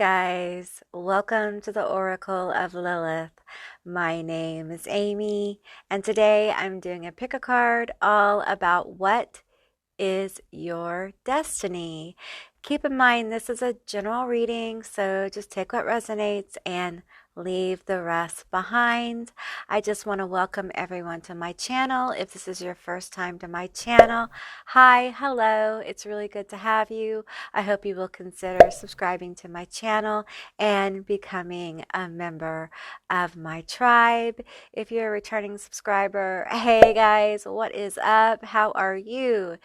guys, welcome to the Oracle of Lilith. My name is Amy, and today I'm doing a pick a card all about what is your destiny. Keep in mind, this is a general reading, so just take what resonates and leave the rest behind. I just want to welcome everyone to my channel. If this is your first time to my channel, hi, hello, it's really good to have you. I hope you will consider subscribing to my channel and becoming a member of my tribe. If you're a returning subscriber, hey guys, what is up? How are you?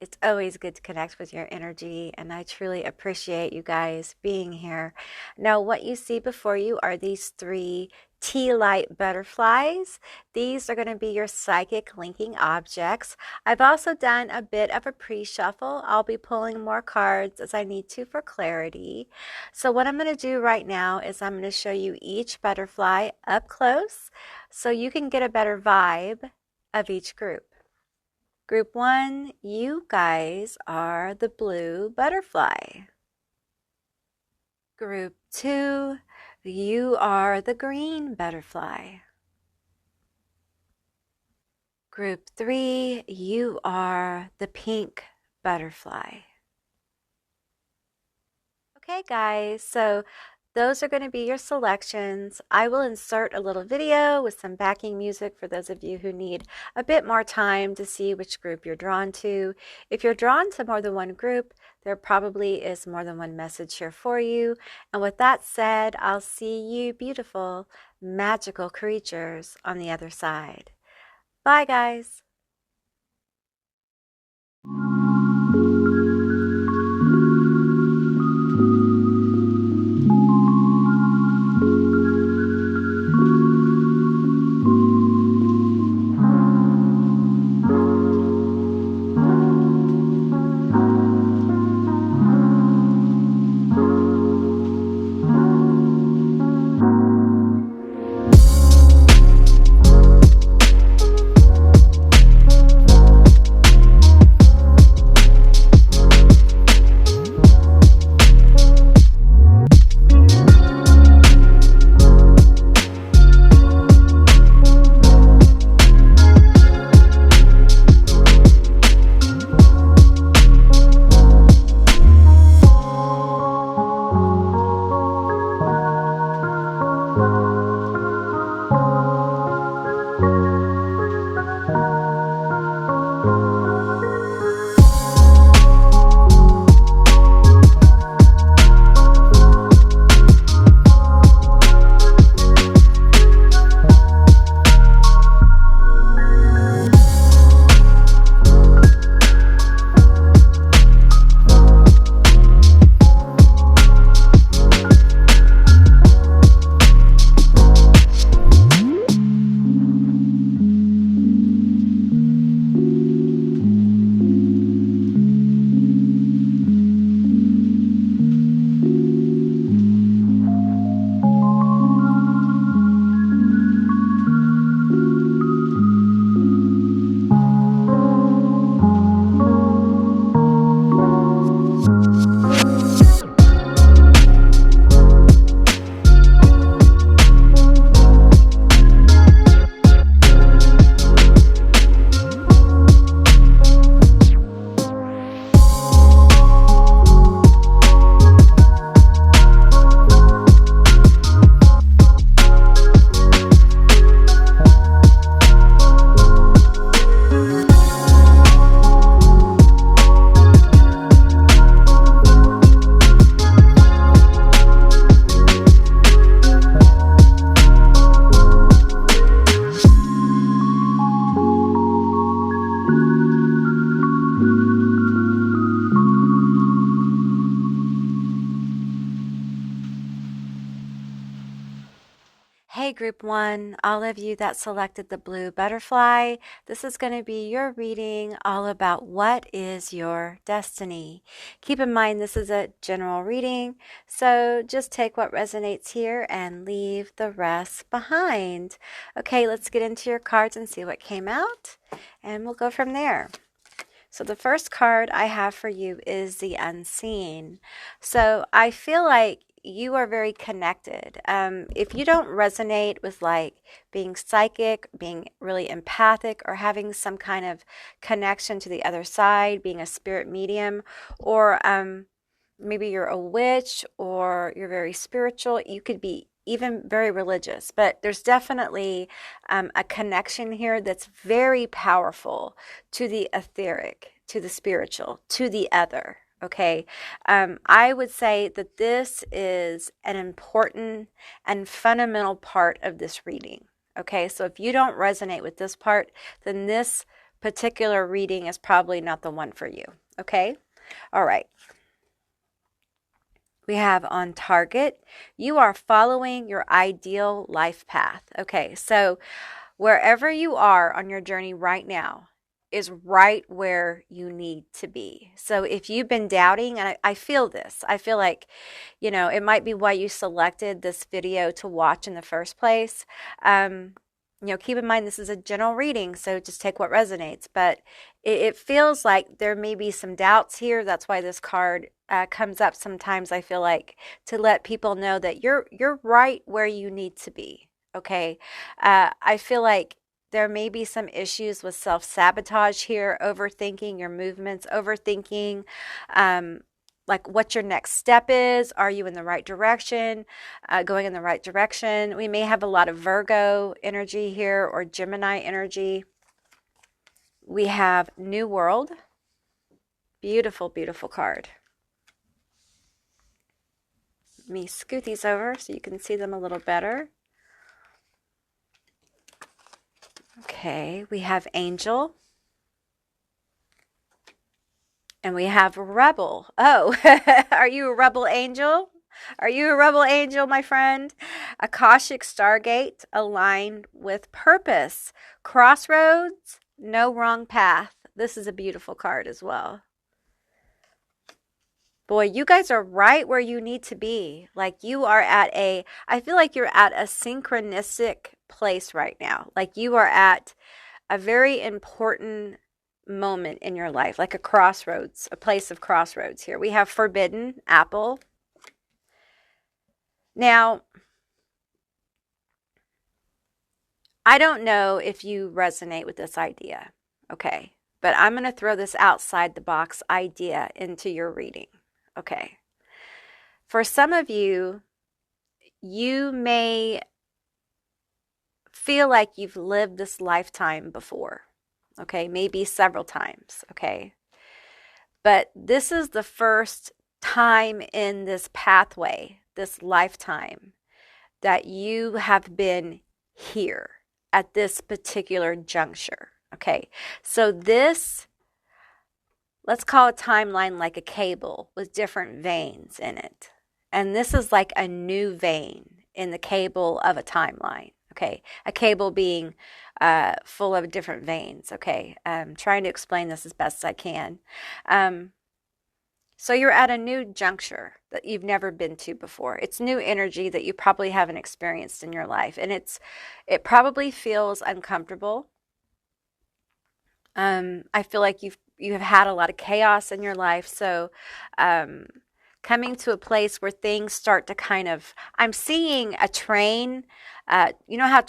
It's always good to connect with your energy, and I truly appreciate you guys being here. Now, what you see before you are these three tea light butterflies. These are going to be your psychic linking objects. I've also done a bit of a pre-shuffle. I'll be pulling more cards as I need to for clarity. So what I'm going to do right now is I'm going to show you each butterfly up close so you can get a better vibe of each group. Group 1, you guys are the blue butterfly. Group 2, you are the green butterfly. Group 3, you are the pink butterfly. Okay, guys, so those are going to be your selections. I will insert a little video with some backing music for those of you who need a bit more time to see which group you're drawn to. If you're drawn to more than one group, there probably is more than one message here for you. And with that said, I'll see you beautiful, magical creatures on the other side. Bye, guys. Hey, Group 1, all of you that selected the blue butterfly, this is going to be your reading all about what is your destiny. Keep in mind, this is a general reading, so just take what resonates here and leave the rest behind. Okay, let's get into your cards and see what came out, and we'll go from there. So the first card I have for you is the Unseen. So I feel like you are very connected. If you don't resonate with like being psychic, being really empathic, or having some kind of connection to the other side, being a spirit medium, or maybe you're a witch or you're very spiritual, you could be even very religious, but there's definitely a connection here that's very powerful to the etheric, to the spiritual, to the other. Okay, I would say that this is an important and fundamental part of this reading. Okay, so if you don't resonate with this part, then this particular reading is probably not the one for you. Okay, all right. We have on target, you are following your ideal life path. Okay, so wherever you are on your journey right now is right where you need to be. So if you've been doubting, and I feel this, I feel like, you know, it might be why you selected this video to watch in the first place. You know, keep in mind this is a general reading, so just take what resonates. But it feels like there may be some doubts here. That's why this card comes up sometimes. I feel like to let people know that you're right where you need to be. Okay, I feel like there may be some issues with self-sabotage here, overthinking your movements, overthinking like what your next step is. Are you in the right direction? Going in the right direction. We may have a lot of Virgo energy here or Gemini energy. We have New World. Beautiful, beautiful card. Let me scoot these over so you can see them a little better. Okay, we have Angel. And we have Rebel. Oh, are you a Rebel Angel? Are you a Rebel Angel, my friend? Akashic Stargate aligned with purpose. Crossroads, no wrong path. This is a beautiful card as well. Boy, you guys are right where you need to be. Like you are at I feel like you're at a synchronistic place right now. Like you are at a very important moment in your life, like a crossroads, a place of crossroads here. We have Forbidden Apple. Now, I don't know if you resonate with this idea, okay? But I'm going to throw this outside the box idea into your reading, okay? For some of you, you may feel like you've lived this lifetime before, okay? Maybe several times, okay? But this is the first time in this pathway, this lifetime, that you have been here at this particular juncture, okay? So this, let's call a timeline like a cable with different veins in it. And this is like a new vein in the cable of a timeline, okay? A cable being full of different veins, okay? I'm trying to explain this as best as I can. So you're at a new juncture that you've never been to before. It's new energy that you probably haven't experienced in your life. And it probably feels uncomfortable. I feel like you have had a lot of chaos in your life. So coming to a place where things start to kind of, I'm seeing a train. You know how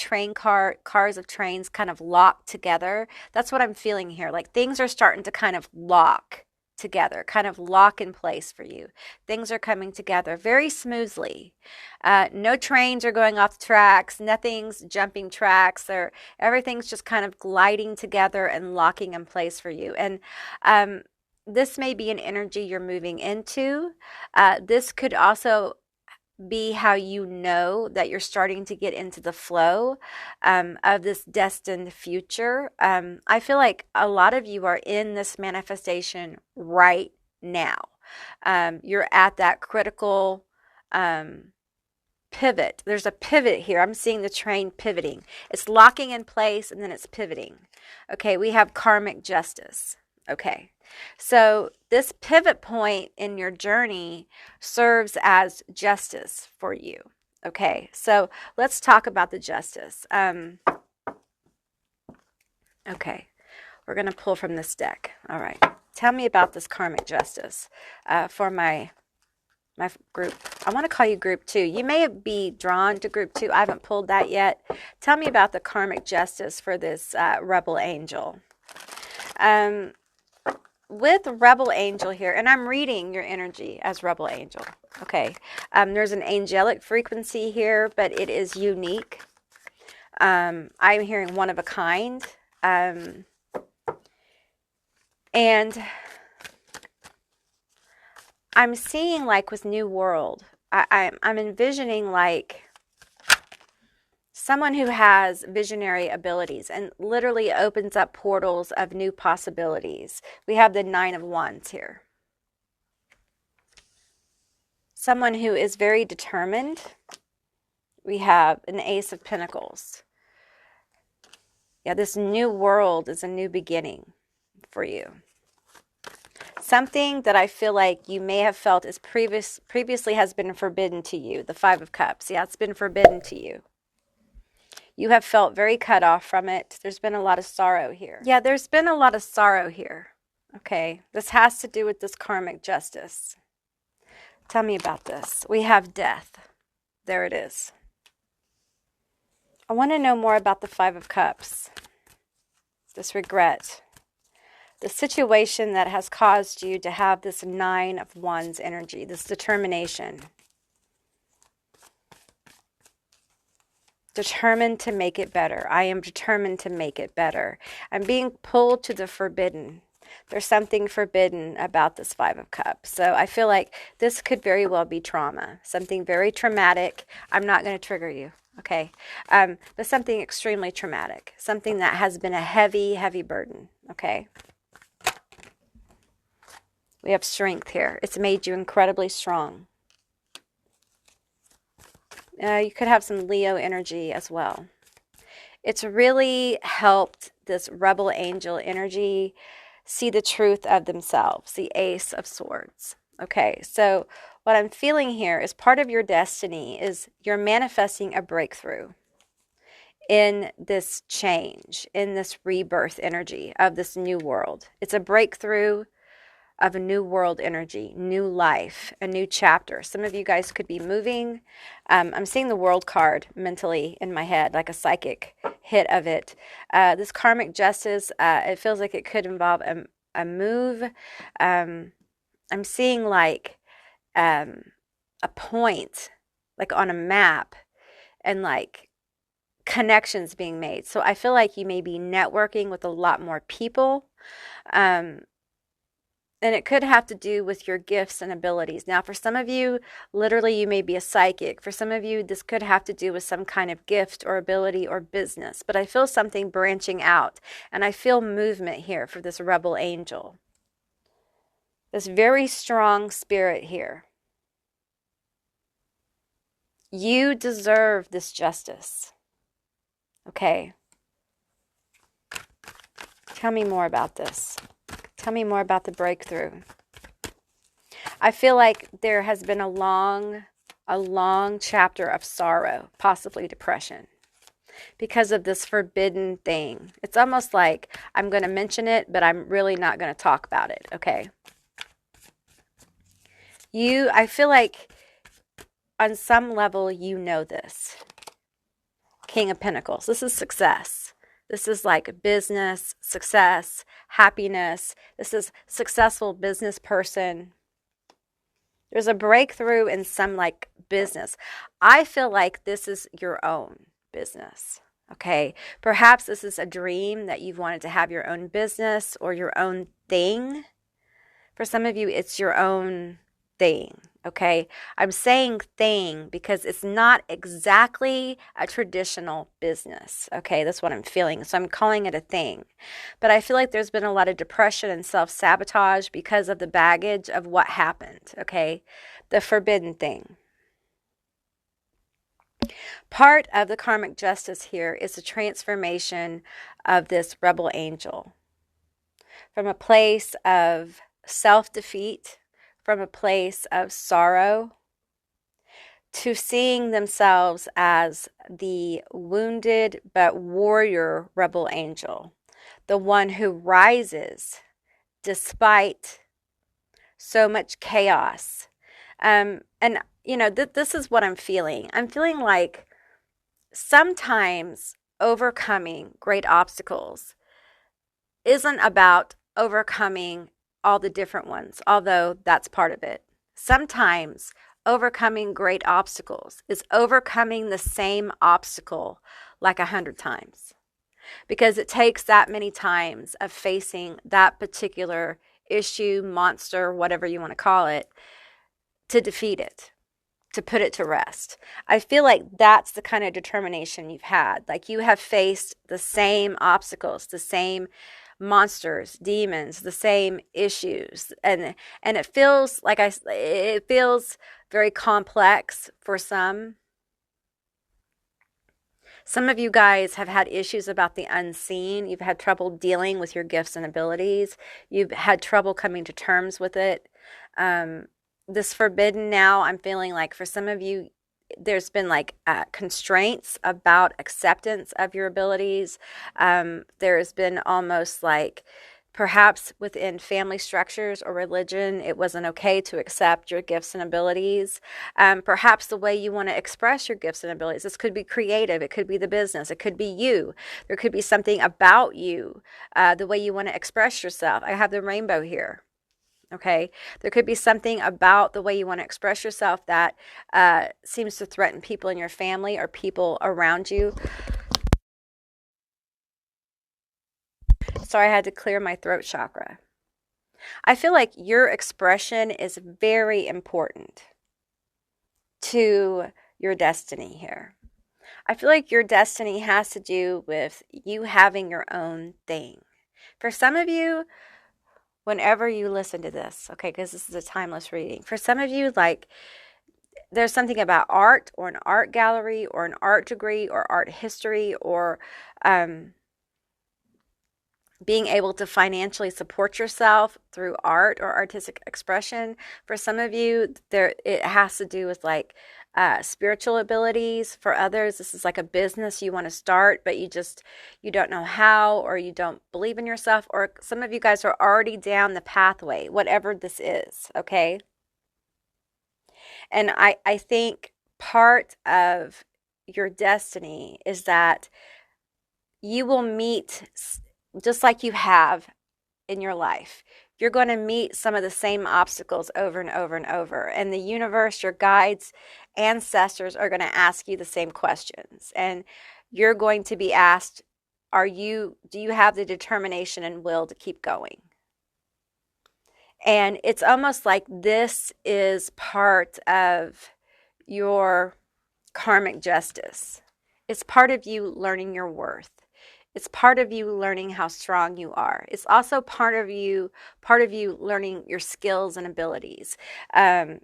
cars of trains kind of lock together? That's what I'm feeling here. Like things are starting to kind of lock together, kind of lock in place for you. Things are coming together very smoothly. No trains are going off the tracks. Nothing's jumping tracks. Everything's just kind of gliding together and locking in place for you. And this may be an energy you're moving into. This could also be how you know that you're starting to get into the flow of this destined future. I feel like a lot of you are in this manifestation right now. You're at that critical pivot. There's a pivot here. I'm seeing the train pivoting. It's locking in place and then it's pivoting. Okay, we have karmic justice. Okay, so this pivot point in your journey serves as justice for you. Okay, so let's talk about the justice. Okay, we're going to pull from this deck. All right, tell me about this karmic justice for my group. I want to call you group 2. You may be drawn to group 2. I haven't pulled that yet. Tell me about the karmic justice for this rebel angel. With rebel angel here, and I'm reading your energy as rebel angel. Okay. There's an angelic frequency here, but it is unique. I'm hearing one of a kind. And I'm seeing like with New World, I'm envisioning like someone who has visionary abilities and literally opens up portals of new possibilities. We have the 9 of Wands here. Someone who is very determined. We have an Ace of Pentacles. Yeah, this new world is a new beginning for you. Something that I feel like you may have felt is previously has been forbidden to you. The 5 of Cups. Yeah, it's been forbidden to you. You have felt very cut off from it. There's been a lot of sorrow here. Yeah, there's been a lot of sorrow here. Okay, this has to do with this karmic justice. Tell me about this. We have death. There it is. I want to know more about the 5 of Cups. This regret. The situation that has caused you to have this 9 of Wands energy, this determination. Determined to make it better. I am determined to make it better. I'm being pulled to the forbidden. There's something forbidden about this 5 of Cups. So I feel like this could very well be trauma. Something very traumatic. I'm not going to trigger you. Okay. But something extremely traumatic. Something that has been a heavy, heavy burden. Okay. We have strength here. It's made you incredibly strong. You could have some Leo energy as well. It's really helped this rebel angel energy see the truth of themselves, the Ace of Swords. Okay, so what I'm feeling here is part of your destiny is you're manifesting a breakthrough in this change, in this rebirth energy of this new world. It's a breakthrough of a new world energy, new life, a new chapter. Some of you guys could be moving. I'm seeing the World card mentally in my head, like a psychic hit of it. This karmic justice, it feels like it could involve a move. I'm seeing like a point, like on a map, and like connections being made. So I feel like you may be networking with a lot more people. And it could have to do with your gifts and abilities. Now, for some of you, literally, you may be a psychic. For some of you, this could have to do with some kind of gift or ability or business. But I feel something branching out. And I feel movement here for this rebel angel. This very strong spirit here. You deserve this justice. Okay. Tell me more about this. Tell me more about the breakthrough. I feel like there has been a long chapter of sorrow, possibly depression, because of this forbidden thing. It's almost like I'm going to mention it, but I'm really not going to talk about it, okay? I feel like on some level you know this. King of Pentacles. This is success. This is like business, success, happiness. This is successful business person. There's a breakthrough in some like business. I feel like this is your own business. Okay. Perhaps this is a dream that you've wanted to have your own business or your own thing. For some of you, it's your own thing. Okay, I'm saying thing because it's not exactly a traditional business. Okay, that's what I'm feeling. So I'm calling it a thing. But I feel like there's been a lot of depression and self-sabotage because of the baggage of what happened. Okay, the forbidden thing. Part of the karmic justice here is the transformation of this rebel angel from a place of self-defeat, from a place of sorrow, to seeing themselves as the wounded but warrior rebel angel, the one who rises despite so much chaos. And this is what I'm feeling. I'm feeling like sometimes overcoming great obstacles isn't about overcoming all the different ones, although that's part of it. Sometimes overcoming great obstacles is overcoming the same obstacle like 100 times, because it takes that many times of facing that particular issue, monster, whatever you want to call it, to defeat it, to put it to rest. I feel like that's the kind of determination you've had. Like you have faced the same obstacles, the same monsters, demons, the same issues, and it feels like it feels very complex for some. Some of you guys have had issues about the unseen. You've had trouble dealing with your gifts and abilities. You've had trouble coming to terms with it. This forbidden now, I'm feeling like for some of you, there's been like constraints about acceptance of your abilities. There's been almost like perhaps within family structures or religion, it wasn't okay to accept your gifts and abilities. Perhaps the way you want to express your gifts and abilities. This could be creative. It could be the business. It could be you. There could be something about you, the way you want to express yourself. I have the rainbow here. Okay, there could be something about the way you want to express yourself that seems to threaten people in your family or people around you. Sorry, I had to clear my throat chakra. I feel like your expression is very important to your destiny here. I feel like your destiny has to do with you having your own thing. For some of you, whenever you listen to this, okay, because this is a timeless reading. For some of you, like, there's something about art or an art gallery or an art degree or art history or being able to financially support yourself through art or artistic expression. For some of you, it has to do with like spiritual abilities. For others, this is like a business you want to start, but you don't know how, or you don't believe in yourself, or some of you guys are already down the pathway, whatever this is, okay? And I think part of your destiny is that you will meet, just like you have in your life, you're going to meet some of the same obstacles over and over and over. And the universe, your guides, ancestors are going to ask you the same questions. And you're going to be asked, do you have the determination and will to keep going? And it's almost like this is part of your karmic justice. It's part of you learning your worth. It's part of you learning how strong you are. It's also part of you learning your skills and abilities.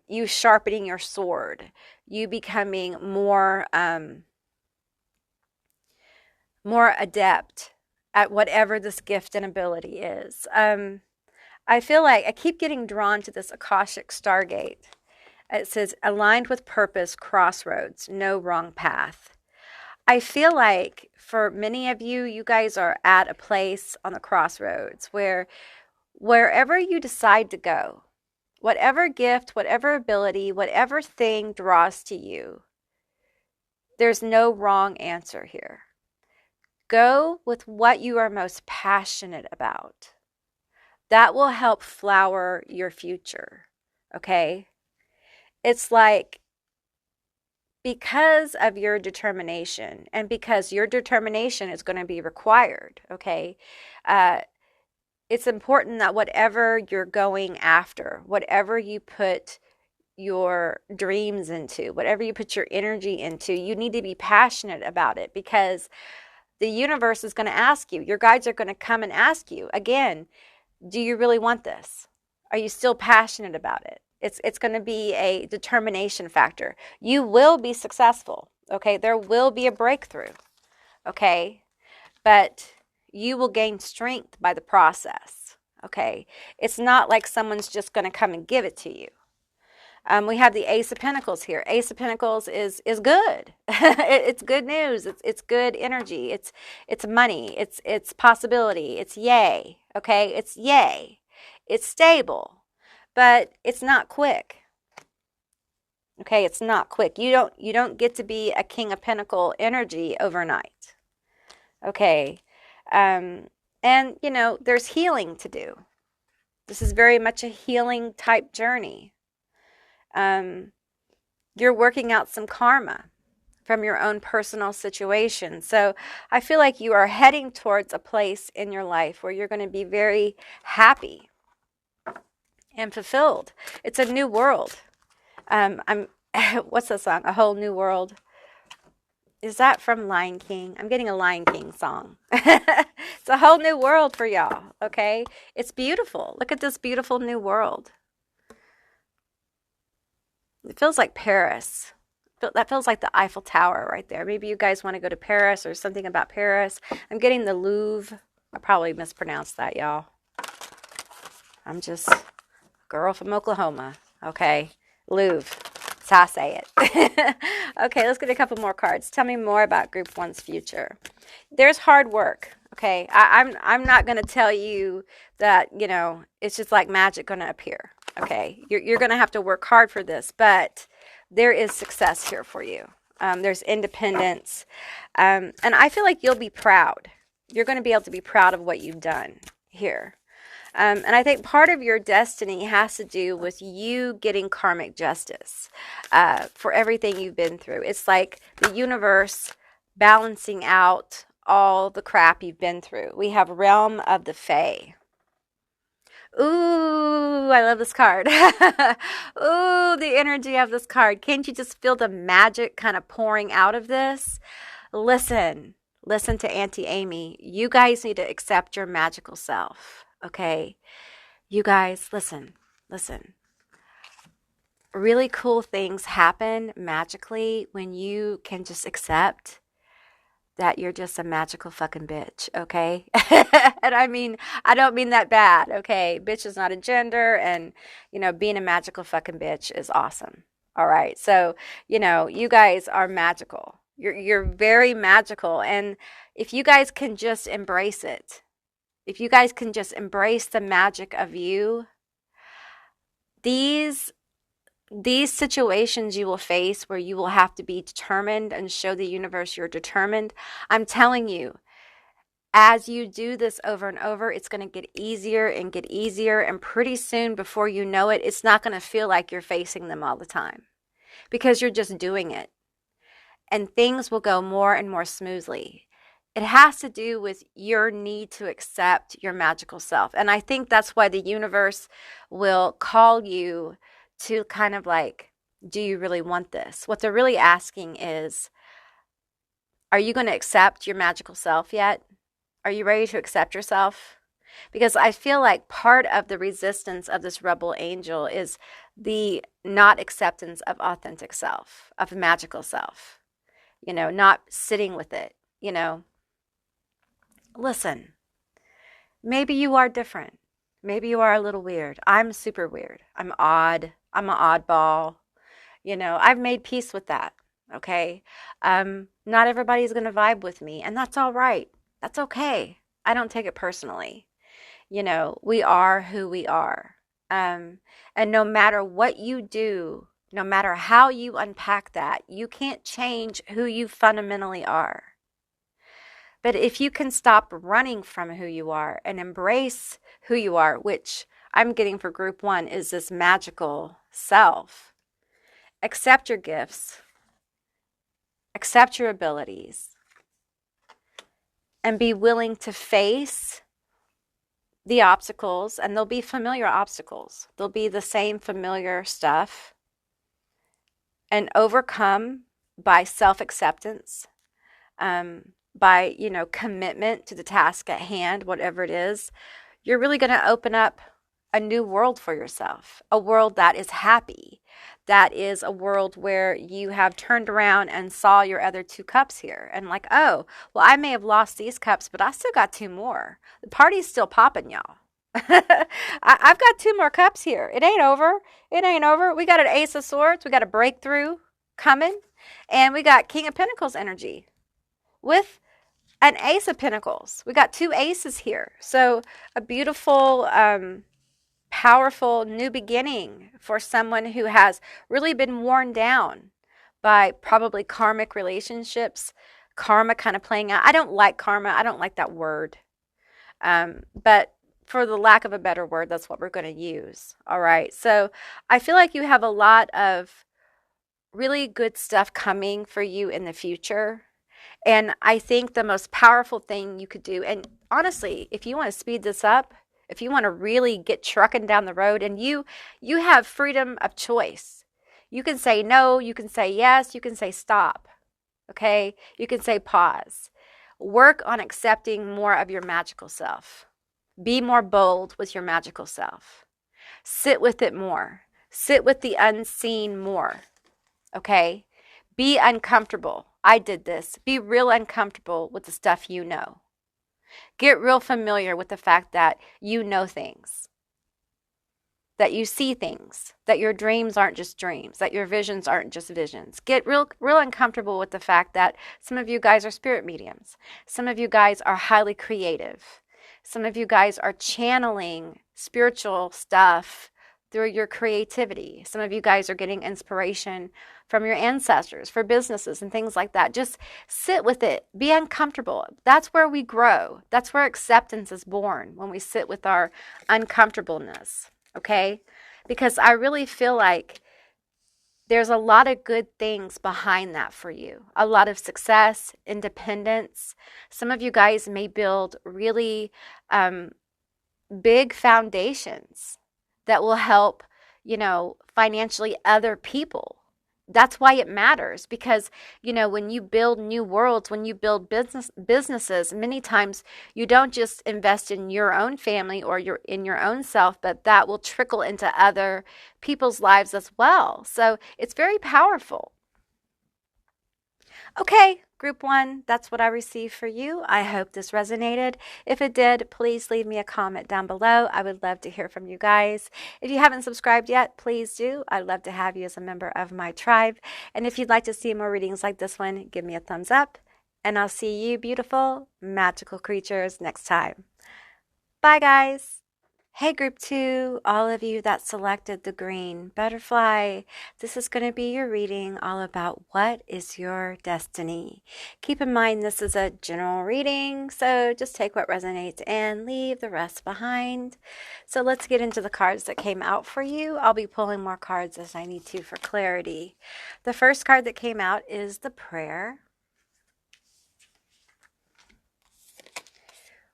You sharpening your sword. You becoming more adept at whatever this gift and ability is. I feel like I keep getting drawn to this Akashic Stargate. It says, aligned with purpose, crossroads, no wrong path. I feel like for many of you, you guys are at a place on the crossroads where wherever you decide to go, whatever gift, whatever ability, whatever thing draws to you, there's no wrong answer here. Go with what you are most passionate about. That will help flower your future, okay? It's like, because of your determination and because your determination is going to be required, okay? It's important that whatever you're going after, whatever you put your dreams into, whatever you put your energy into, you need to be passionate about it, because the universe is going to ask you, your guides are going to come and ask you, again, do you really want this? Are you still passionate about it? It's going to be a determination factor. You will be successful, okay? There will be a breakthrough, okay? But you will gain strength by the process, okay? It's not like someone's just going to come and give it to you. We have the Ace of Pentacles here. Ace of Pentacles is good. It's good news. It's good energy. It's money. It's possibility. It's yay, okay? It's yay. It's stable. But it's not quick, Okay, it's not quick. You don't get to be a King of Pentacle energy overnight. Okay. And you know, there's healing to do. This is very much a healing type journey. Um, you're working out some karma from your own personal situation. So I feel like you are heading towards a place in your life where you're going to be very happy and fulfilled. It's a new world. I'm what's the song? A Whole New World. Is that from Lion King? I'm getting a Lion King song. It's a whole new world for y'all, okay? It's beautiful. Look at this beautiful new world. It feels like Paris. That feels like the Eiffel Tower right there. Maybe you guys want to go to Paris or something about Paris. I'm getting the Louvre. I probably mispronounced that, y'all. I'm just a girl from Oklahoma, okay? Louvre. That's how I say it. Okay, let's get a couple more cards. Tell me more about Group 1's future. There's hard work, okay? I'm not going to tell you that, you know, it's just like magic going to appear, okay? You're going to have to work hard for this, but there is success here for you. There's independence. And I feel like you'll be proud. You're going to be able to be proud of what you've done here. And I think part of your destiny has to do with you getting karmic justice for everything you've been through. It's like the universe balancing out all the crap you've been through. We have Realm of the Fae. Ooh, I love this card. Ooh, the energy of this card. Can't you just feel the magic kind of pouring out of this? Listen to Auntie Amy. You guys need to accept your magical self. Okay, you guys, listen. Really cool things happen magically when you can just accept that you're just a magical fucking bitch, okay? And I don't mean that bad, okay? Bitch is not a gender, and, you know, being a magical fucking bitch is awesome, all right? So, you know, you guys are magical. You're very magical, and if you guys can just embrace it, if you guys can just embrace the magic of you, these situations you will face where you will have to be determined and show the universe you're determined, I'm telling you, as you do this over and over, it's going to get easier and get easier. And pretty soon, before you know it, it's not going to feel like you're facing them all the time because you're just doing it. And things will go more and more smoothly. It has to do with your need to accept your magical self. And I think that's why the universe will call you to kind of like, do you really want this? What they're really asking is, are you going to accept your magical self yet? Are you ready to accept yourself? Because I feel like part of the resistance of this rebel angel is the not acceptance of authentic self, of magical self, you know, not sitting with it, you know. Listen, maybe you are different. Maybe you are a little weird. I'm super weird. I'm odd. I'm an oddball. You know, I've made peace with that. Okay. Not everybody's going to vibe with me, and that's all right. That's okay. I don't take it personally. You know, we are who we are. And no matter what you do, no matter how you unpack that, you can't change who you fundamentally are. But if you can stop running from who you are and embrace who you are, which I'm getting for Group 1 is this magical self, accept your gifts, accept your abilities, and be willing to face the obstacles. And they'll be familiar obstacles. They'll be the same familiar stuff, and overcome by self-acceptance, by, you know, commitment to the task at hand, whatever it is. You're really going to open up a new world for yourself, a world that is happy, that is a world where you have turned around and saw your other 2 cups here and like, oh, well, I may have lost these cups, but I still got 2 more. The party's still popping, y'all. I've got 2 more cups here. It ain't over. It ain't over. We got an Ace of Swords. We got a breakthrough coming, and we got King of Pentacles energy with an Ace of Pentacles. We got 2 aces here. So a beautiful powerful new beginning for someone who has really been worn down by probably karmic relationships, karma kind of playing out. I don't like karma. I don't like that word. But for the lack of a better word, that's what we're going to use. All right. So I feel like you have a lot of really good stuff coming for you in the future. And I think the most powerful thing you could do, and honestly, if you want to speed this up, if you want to really get trucking down the road, and you have freedom of choice. You can say no, you can say yes, you can say stop. Okay? You can say pause. Work on accepting more of your magical self. Be more bold with your magical self. Sit with it more. Sit with the unseen more. Okay? Be uncomfortable. I did this. Be real uncomfortable with the stuff you know. Get real familiar with the fact that you know things, that you see things, that your dreams aren't just dreams, that your visions aren't just visions. Get real uncomfortable with the fact that some of you guys are spirit mediums. Some of you guys are highly creative. Some of you guys are channeling spiritual stuff through your creativity. Some of you guys are getting inspiration from your ancestors for businesses and things like that. Just sit with it. Be uncomfortable. That's where we grow. That's where acceptance is born, when we sit with our uncomfortableness, okay? Because I really feel like there's a lot of good things behind that for you. A lot of success, independence. Some of you guys may build really big foundations that will help, financially other people. That's why it matters, because, when you build new worlds, when you build businesses, many times you don't just invest in your own family or in your own self, but that will trickle into other people's lives as well. So it's very powerful. Okay, group 1, that's what I received for you. I hope this resonated. If it did, please leave me a comment down below. I would love to hear from you guys. If you haven't subscribed yet, please do. I'd love to have you as a member of my tribe. And if you'd like to see more readings like this one, give me a thumbs up. And I'll see you beautiful, magical creatures next time. Bye, guys. Hey, group 2, all of you that selected the green butterfly, this is going to be your reading all about what is your destiny. Keep in mind this is a general reading, so just take what resonates and leave the rest behind. So let's get into the cards that came out for you. I'll be pulling more cards as I need to for clarity. The first card that came out is the prayer.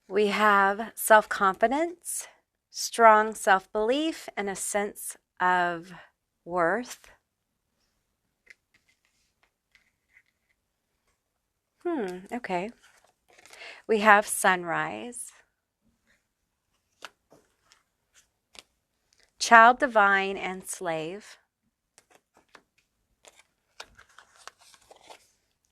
We have self-confidence, strong self-belief, and a sense of worth. Okay. We have sunrise, child divine, and slave.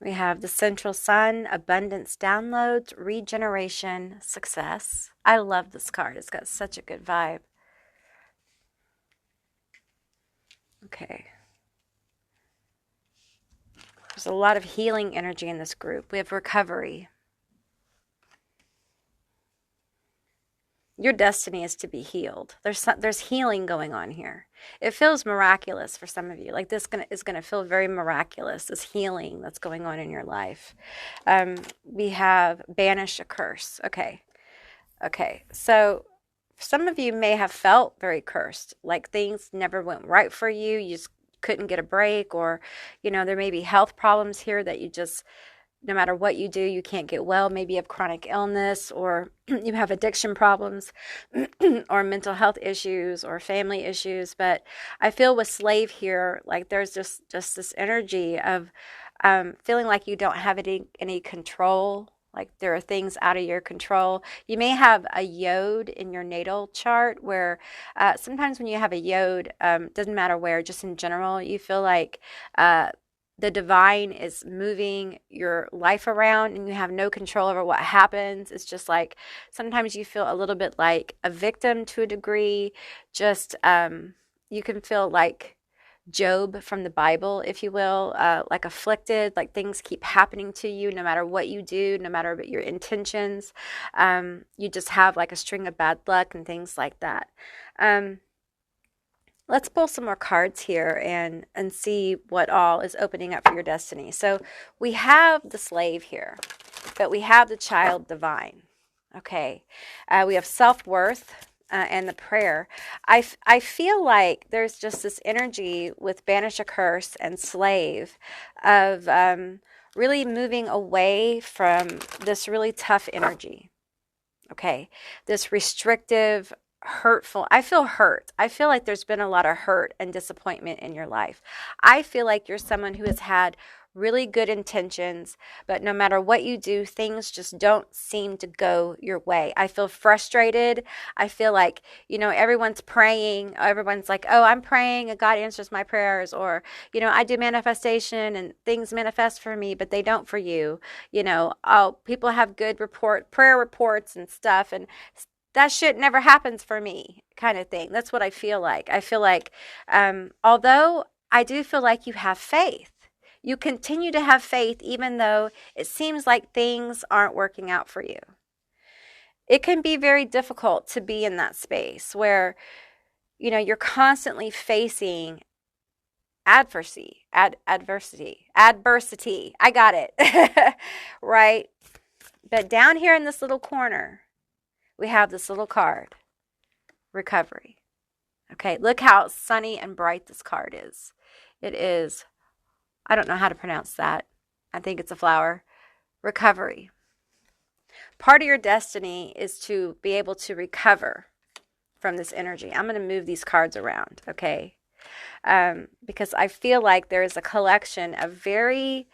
We have the central sun, abundance downloads, regeneration, success. I love this card. It's got such a good vibe. Okay. There's a lot of healing energy in this group. We have recovery. Your destiny is to be healed. There's healing going on here. It feels miraculous for some of you. Like this is gonna feel very miraculous, this healing that's going on in your life. We have banish a curse. Okay. So some of you may have felt very cursed, like things never went right for you. You just couldn't get a break, or, there may be health problems here that you just, no matter what you do, you can't get well. Maybe you have chronic illness, or you have addiction problems, or mental health issues, or family issues. But I feel with slave here, like there's just this energy of feeling like you don't have any control. Like there are things out of your control. You may have a yod in your natal chart where sometimes when you have a yod, doesn't matter where, just in general, you feel like the divine is moving your life around and you have no control over what happens. It's just like sometimes you feel a little bit like a victim to a degree. Just you can feel like Job from the Bible, if you will, like afflicted, like things keep happening to you no matter what you do, no matter your intentions. You just have like a string of bad luck and things like that. Let's pull some more cards here and see what all is opening up for your destiny. So we have the slave here, but we have the child divine. Okay. We have self-worth and the prayer. I feel like there's just this energy with banish a curse and slave of really moving away from this really tough energy. Okay. This restrictive, hurtful. I feel hurt. I feel like there's been a lot of hurt and disappointment in your life. I feel like you're someone who has had really good intentions, but no matter what you do, things just don't seem to go your way. I feel frustrated. I feel like, everyone's praying. Everyone's like, oh, I'm praying and God answers my prayers. Or, I do manifestation and things manifest for me, but they don't for you. Oh, people have good prayer reports and stuff. And that shit never happens for me, kind of thing. That's what I feel like. I feel like, although I do feel like you have faith, you continue to have faith even though it seems like things aren't working out for you. It can be very difficult to be in that space where, you're constantly facing adversity. I got it. Right? But down here in this little corner, we have this little card, recovery. Okay, look how sunny and bright this card is. It is, I don't know how to pronounce that. I think it's a flower. Recovery. Part of your destiny is to be able to recover from this energy. I'm going to move these cards around, okay? Because I feel like there is a collection of very,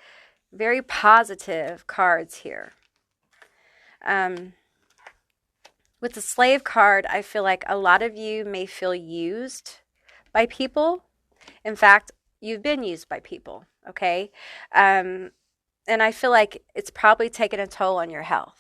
very positive cards here. With the slave card, I feel like a lot of you may feel used by people. In fact, you've been used by people, okay? And I feel like it's probably taken a toll on your health.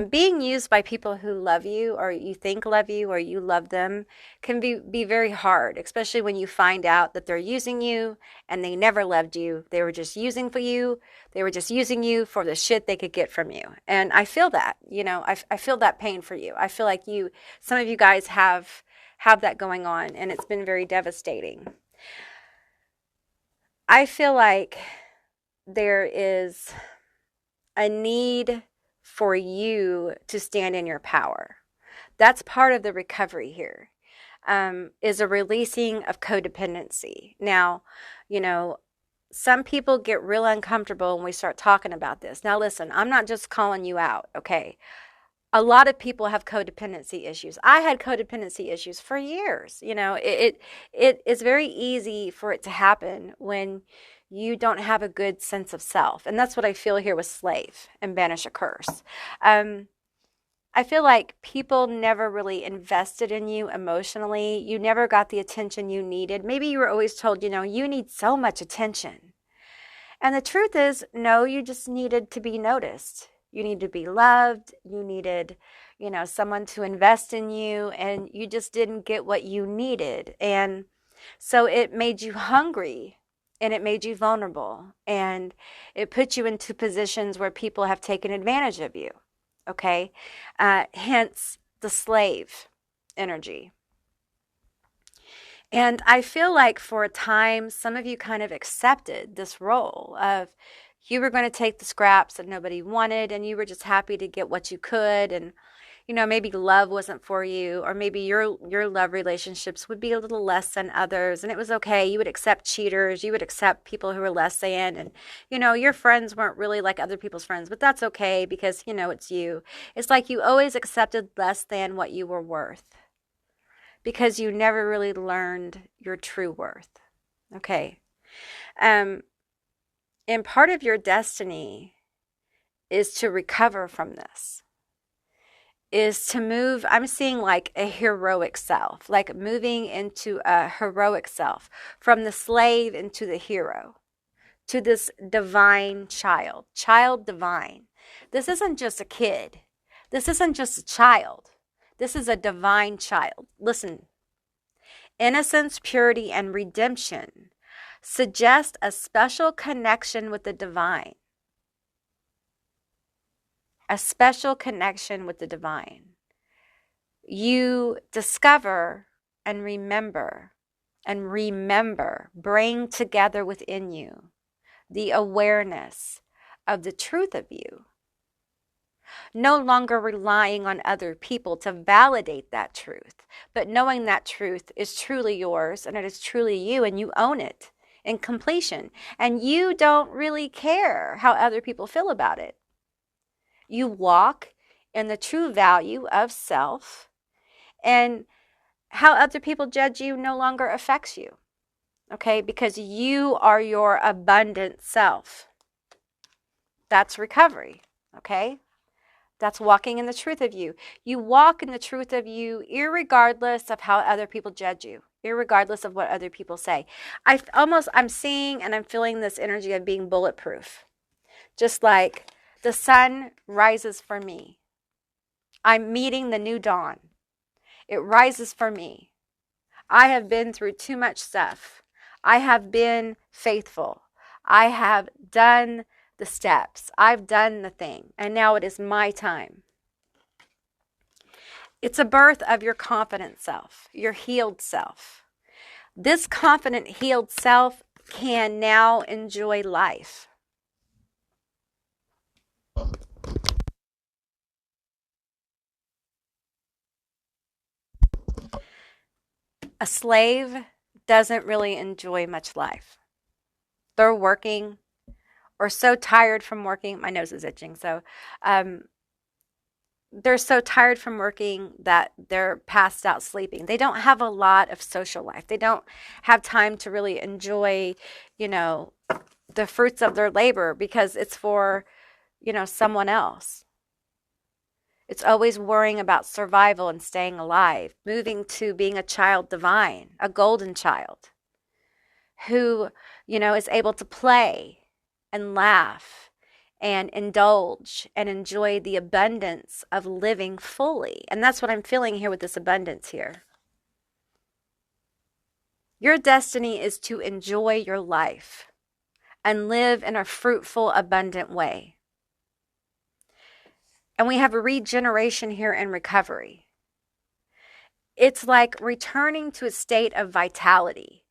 Being used by people who love you or you think love you or you love them can be very hard, especially when you find out that they're using you and they never loved you. They were just using for you. They were just using you for the shit they could get from you. And I feel that, I feel that pain for you. I feel like some of you guys have that going on, and it's been very devastating. I feel like there is a need for you to stand in your power. That's part of the recovery here, is a releasing of codependency. Now, some people get real uncomfortable when we start talking about this. Now, listen, I'm not just calling you out, okay? A lot of people have codependency issues. I had codependency issues for years. It is very easy for it to happen when you don't have a good sense of self. And that's what I feel here with slave and banish a curse. I feel like people never really invested in you emotionally. You never got the attention you needed. Maybe you were always told, you need so much attention. And the truth is, no, you just needed to be noticed. You needed to be loved. You needed, someone to invest in you, and you just didn't get what you needed. And so it made you hungry. And it made you vulnerable, and it put you into positions where people have taken advantage of you, okay? Hence the slave energy. And I feel like for a time, some of you kind of accepted this role of you were going to take the scraps that nobody wanted, and you were just happy to get what you could, and maybe love wasn't for you, or maybe your love relationships would be a little less than others, and it was okay. You would accept cheaters. You would accept people who were less than, and, your friends weren't really like other people's friends, but that's okay because, it's you. It's like you always accepted less than what you were worth because you never really learned your true worth, okay? And part of your destiny is to recover from this. Is to move, I'm seeing like a heroic self, like moving into a heroic self, from the slave into the hero, to this divine child divine. This isn't just a kid. This isn't just a child. This is a divine child. Listen, innocence, purity, and redemption suggest a special connection with the divine. A special connection with the divine. You discover and remember, bring together within you the awareness of the truth of you. No longer relying on other people to validate that truth, but knowing that truth is truly yours and it is truly you and you own it in completion. And you don't really care how other people feel about it. You walk in the true value of self, and how other people judge you no longer affects you. Okay, because you are your abundant self. That's recovery. Okay, that's walking in the truth of you. You walk in the truth of you irregardless of how other people judge you, irregardless of what other people say. I'm seeing and I'm feeling this energy of being bulletproof. Just like the sun rises for me. I'm meeting the new dawn. It rises for me. I have been through too much stuff. I have been faithful. I have done the steps. I've done the thing. And now it is my time. It's a birth of your confident self, your healed self. This confident, healed self can now enjoy life. A slave doesn't really enjoy much life. They're working or so tired from working. My nose is itching. So they're so tired from working that they're passed out sleeping. They don't have a lot of social life. They don't have time to really enjoy, the fruits of their labor because it's for, someone else. It's always worrying about survival and staying alive, moving to being a child divine, a golden child who, is able to play and laugh and indulge and enjoy the abundance of living fully. And that's what I'm feeling here with this abundance here. Your destiny is to enjoy your life and live in a fruitful, abundant way. And we have a regeneration here and recovery. It's like returning to a state of vitality,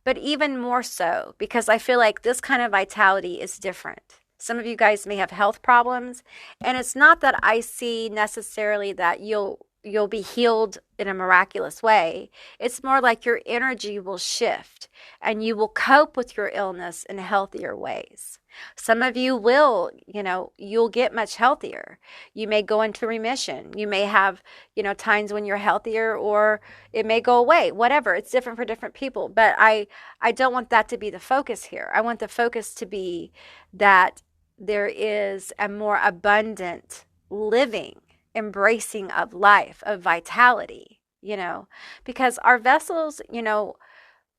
but even more so because I feel like this kind of vitality is different. Some of you guys may have health problems, and it's not that I see necessarily that you'll be healed in a miraculous way. It's more like your energy will shift and you will cope with your illness in healthier ways. Some of you will, you'll get much healthier. You may go into remission. You may have, times when you're healthier, or it may go away, whatever. It's different for different people. But I don't want that to be the focus here. I want the focus to be that there is a more abundant living, embracing of life, of vitality, because our vessels,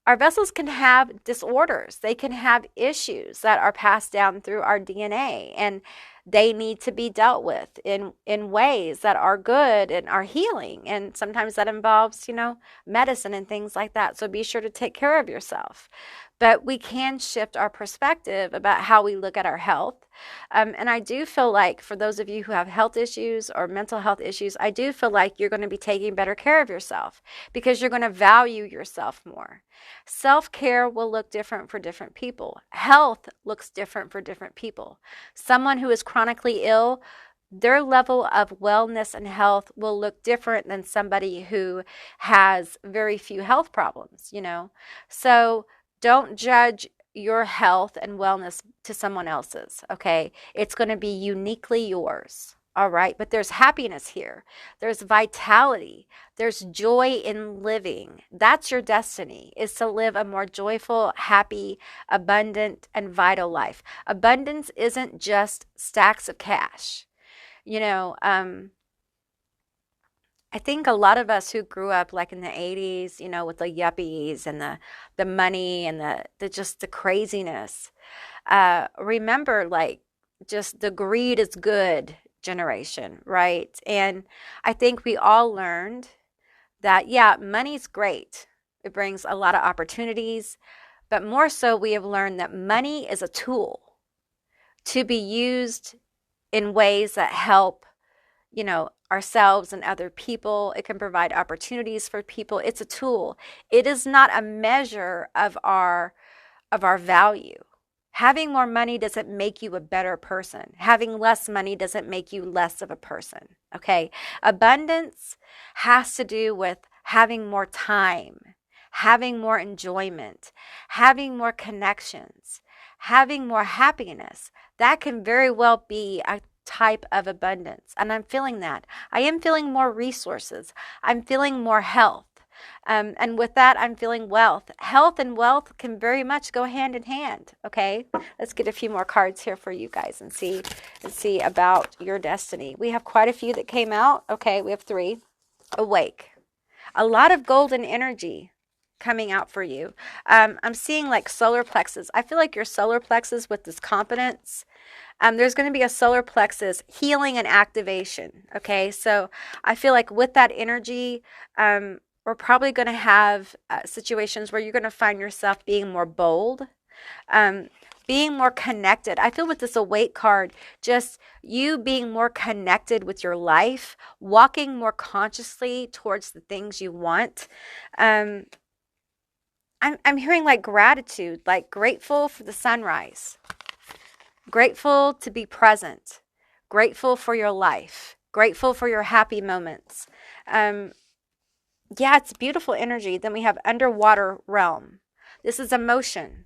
our vessels can have disorders. They can have issues that are passed down through our DNA, and they need to be dealt with in ways that are good and are healing. And sometimes that involves, medicine and things like that. So be sure to take care of yourself. But we can shift our perspective about how we look at our health. And I do feel like for those of you who have health issues or mental health issues, I do feel like you're going to be taking better care of yourself because you're going to value yourself more. Self-care will look different for different people. Health looks different for different people. Someone who is chronically ill, their level of wellness and health will look different than somebody who has very few health problems, So don't judge your health and wellness to someone else's, okay? It's going to be uniquely yours, all right? But there's happiness here. There's vitality. There's joy in living. That's your destiny, is to live a more joyful, happy, abundant, and vital life. Abundance isn't just stacks of cash. I think a lot of us who grew up like in the 80s, with the yuppies and the money and the craziness, remember like just the greed is good generation, right? And I think we all learned that, yeah, money's great. It brings a lot of opportunities, but more so we have learned that money is a tool to be used in ways that help, ourselves and other people. It can provide opportunities for people. It's a tool. It is not a measure of our value. Having more money doesn't make you a better person. Having less money doesn't make you less of a person. Okay? Abundance has to do with having more time, having more enjoyment, having more connections, having more happiness. That can very well be a type of abundance. And I'm feeling that. I am feeling more resources. I'm feeling more health. And with that, I'm feeling wealth. Health and wealth can very much go hand in hand. Okay, let's get a few more cards here for you guys and see about your destiny. We have quite a few that came out. Okay, we have 3. Awake. A lot of golden energy coming out for you. I'm seeing like solar plexus. I feel like your solar plexus with this confidence. There's going to be a solar plexus healing and activation. Okay, so I feel like with that energy, we're probably going to have situations where you're going to find yourself being more bold, being more connected. I feel with this awake card, just you being more connected with your life, walking more consciously towards the things you want. I'm hearing like gratitude, like grateful for the sunrise, grateful to be present, grateful for your life, grateful for your happy moments. Yeah, it's beautiful energy. Then we have underwater realm. This is emotion.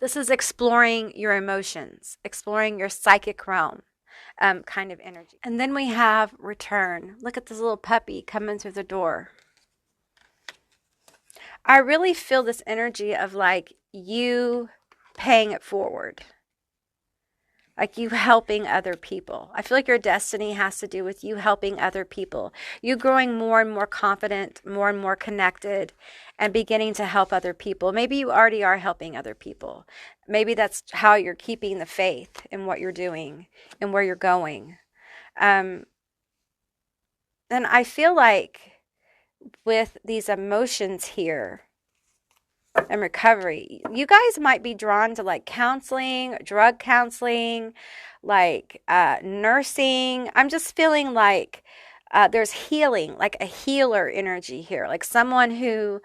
This is exploring your emotions, exploring your psychic realm kind of energy. And then we have return. Look at this little puppy coming through the door. I really feel this energy of like you paying it forward. Like you helping other people. I feel like your destiny has to do with you helping other people. You growing more and more confident, more and more connected, and beginning to help other people. Maybe you already are helping other people. Maybe that's how you're keeping the faith in what you're doing and where you're going. And I feel like with these emotions here, and recovery, you guys might be drawn to like counseling, drug counseling, like nursing. I'm just feeling like there's healing, like a healer energy here, like someone who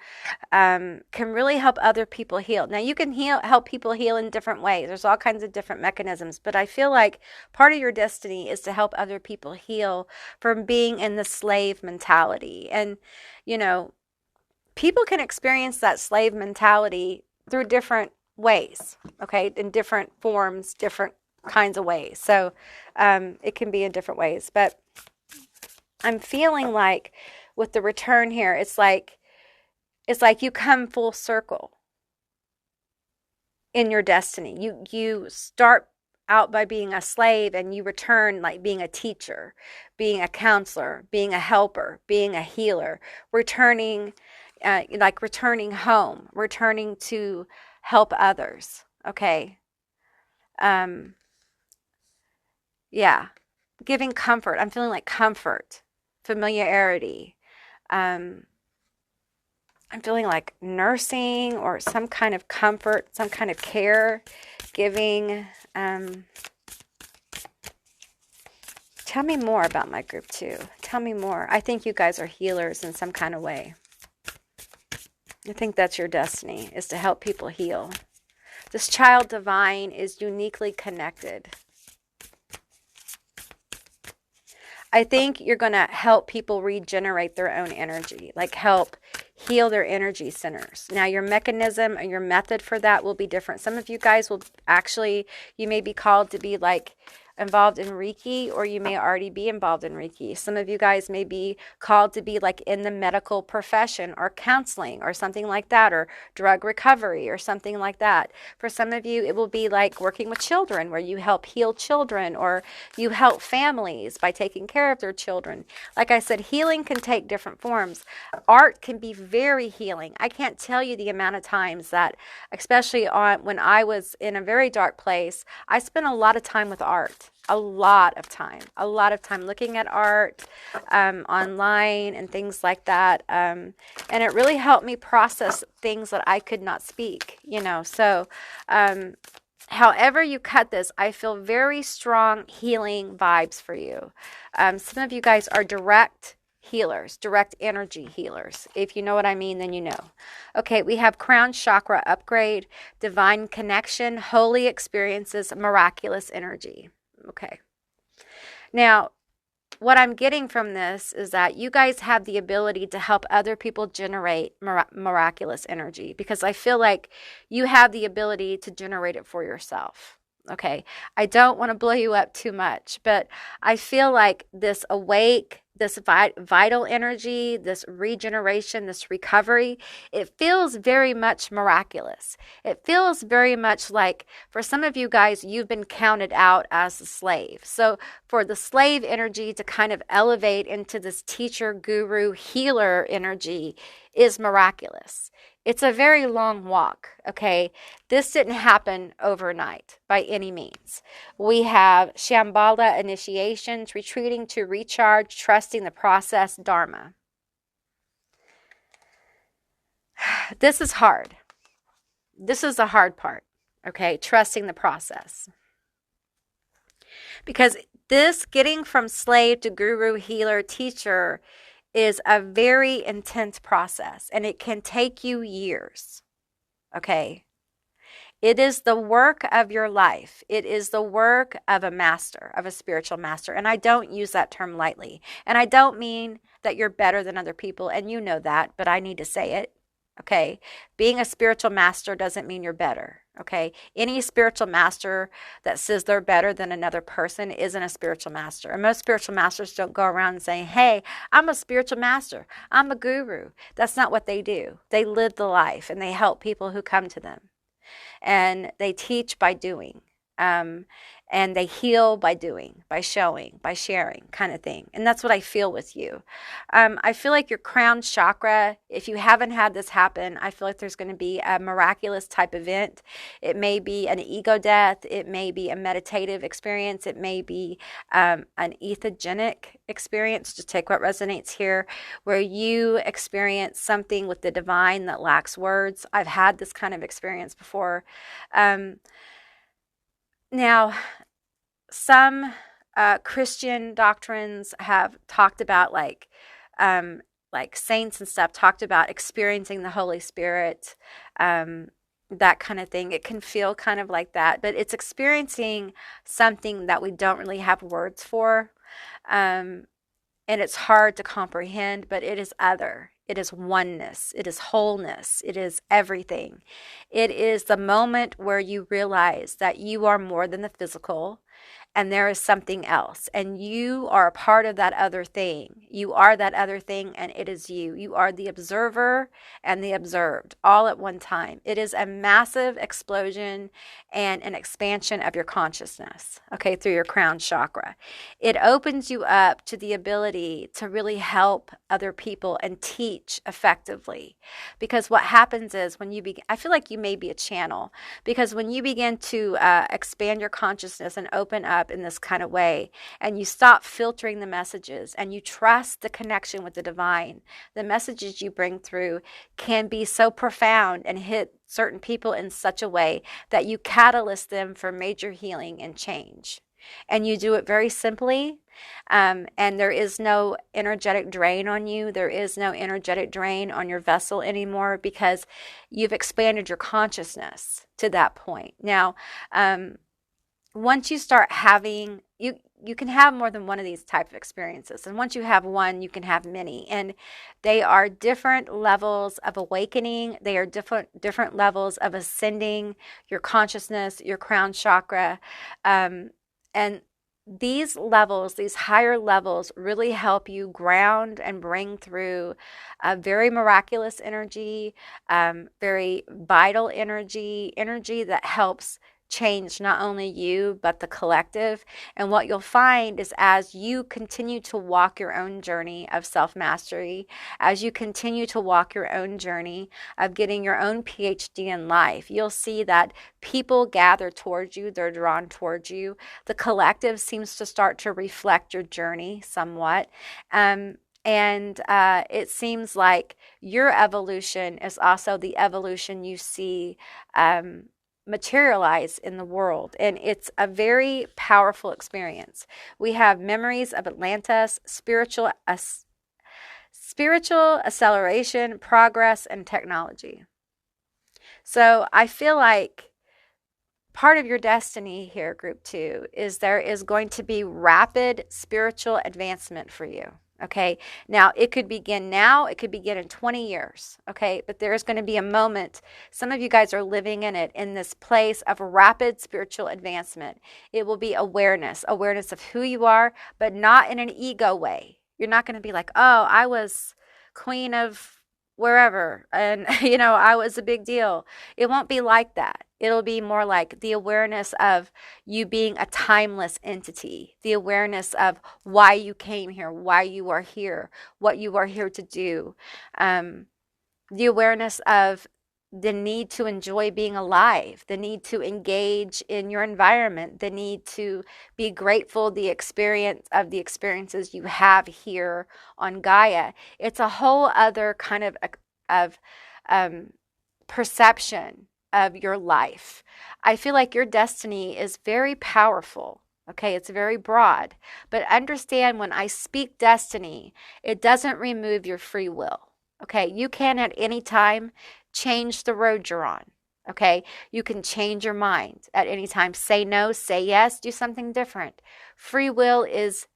can really help other people heal. Now you can help people heal in different ways. There's all kinds of different mechanisms, but I feel like part of your destiny is to help other people heal from being in the slave mentality. And, you know, people can experience that slave mentality through different ways, okay, in different forms, different kinds of ways. So it can be in different ways. But I'm feeling like with the return here, it's like you come full circle in your destiny. You start out by being a slave and you return like being a teacher, being a counselor, being a helper, being a healer, returning home, returning to help others. Okay. Yeah. Giving comfort. I'm feeling like comfort, familiarity. I'm feeling like nursing or some kind of comfort, some kind of care, giving. Tell me more about my group too. Tell me more. I think you guys are healers in some kind of way. I think that's your destiny, is to help people heal. This child divine is uniquely connected. I think you're going to help people regenerate their own energy, like help heal their energy centers. Now, your mechanism and your method for that will be different. Some of you guys will actually, you may be called to be like involved in Reiki, or you may already be involved in Reiki. Some of you guys may be called to be like in the medical profession or counseling or something like that, or drug recovery or something like that. For some of you, it will be like working with children, where you help heal children, or you help families by taking care of their children. Like I said, healing can take different forms. Art can be very healing. I can't tell you the amount of times that, especially when I was in a very dark place, I spent a lot of time with art. A lot of time looking at art online and things like that. And it really helped me process things that I could not speak, you know. So However you cut this, I feel very strong healing vibes for you. Some of you guys are direct healers, direct energy healers. If you know what I mean, then you know. Okay, we have crown chakra upgrade, divine connection, holy experiences, miraculous energy. Okay. Now, what I'm getting from this is that you guys have the ability to help other people generate miraculous energy, because I feel like you have the ability to generate it for yourself. Okay. I don't want to blow you up too much, but I feel like this awake, this vital energy, this regeneration, this recovery, it feels very much miraculous. It feels very much like, for some of you guys, you've been counted out as a slave. So for the slave energy to kind of elevate into this teacher, guru, healer energy is miraculous. It's a very long walk, okay? This didn't happen overnight by any means. We have Shambhala initiations, retreating to recharge, trusting the process, Dharma. This is hard. This is the hard part, okay? Trusting the process. Because this getting from slave to guru, healer, teacher is a very intense process, and it can take you years, okay? It is the work of your life. It is the work of a master, of a spiritual master. And I don't use that term lightly. And I don't mean that you're better than other people, and you know that, but I need to say it, okay? Being a spiritual master doesn't mean you're better, okay? Any spiritual master that says they're better than another person isn't a spiritual master. And most spiritual masters don't go around saying, hey, I'm a spiritual master, I'm a guru. That's not what they do. They live the life, and they help people who come to them. And they teach by doing. And they heal by doing, by showing, by sharing, kind of thing. And that's what I feel with you. I feel like your crown chakra, if you haven't had this happen, I feel like there's going to be a miraculous type event. It may be an ego death. It may be a meditative experience. It may be an ethogenic experience, to take what resonates here, where you experience something with the divine that lacks words. I've had this kind of experience before. Now, some Christian doctrines have talked about, like saints and stuff, talked about experiencing the Holy Spirit, that kind of thing. It can feel kind of like that, but it's experiencing something that we don't really have words for, and it's hard to comprehend, but it is other. It is oneness. It is wholeness. It is everything. It is the moment where you realize that you are more than the physical, and there is something else, and you are a part of that other thing. You are that other thing, and it is you. You are the observer and the observed all at one time. It is a massive explosion and an expansion of your consciousness, okay, through your crown chakra. It opens you up to the ability to really help other people and teach effectively. Because what happens is, when you begin, I feel like you may be a channel, because when you begin to expand your consciousness and open up in this kind of way, and you stop filtering the messages and you trust the connection with the divine, the messages you bring through can be so profound and hit certain people in such a way that you catalyst them for major healing and change. And you do it very simply, and there is no energetic drain on you. There is no energetic drain on your vessel anymore, because you've expanded your consciousness to that point. Now, once you start having, you can have more than one of these type of experiences. And once you have one, you can have many. And they are different levels of awakening. They are different levels of ascending your consciousness, your crown chakra. And these levels, these higher levels, really help you ground and bring through a very miraculous energy, very vital energy that helps change not only you, but the collective. And what you'll find is, as you continue to walk your own journey of self-mastery, as you continue to walk your own journey of getting your own PhD in life, you'll see that people gather towards you. They're drawn towards you. The collective seems to start to reflect your journey somewhat. And it seems like your evolution is also the evolution you see materialize in the world, and it's a very powerful experience. We have memories of Atlantis, spiritual acceleration, progress, and technology. So I feel like part of your destiny here, group 2, is there is going to be rapid spiritual advancement for you. Okay. Now, it could begin now, it could begin in 20 years. Okay. But there's going to be a moment. Some of you guys are living in it, in this place of rapid spiritual advancement. It will be awareness of who you are, but not in an ego way. You're not going to be like, oh, I was queen of wherever, and I was a big deal. It won't be like that. It'll be more like the awareness of you being a timeless entity, the awareness of why you came here, why you are here, what you are here to do, the awareness of the need to enjoy being alive, the need to engage in your environment, the need to be grateful the experiences you have here on Gaia. It's a whole other kind of perception of your life. I feel like your destiny is very powerful. Okay, it's very broad. But understand, when I speak destiny, it doesn't remove your free will. Okay, you can at any time change the road you're on. Okay, you can change your mind at any time. Say no, say yes, do something different. Free will is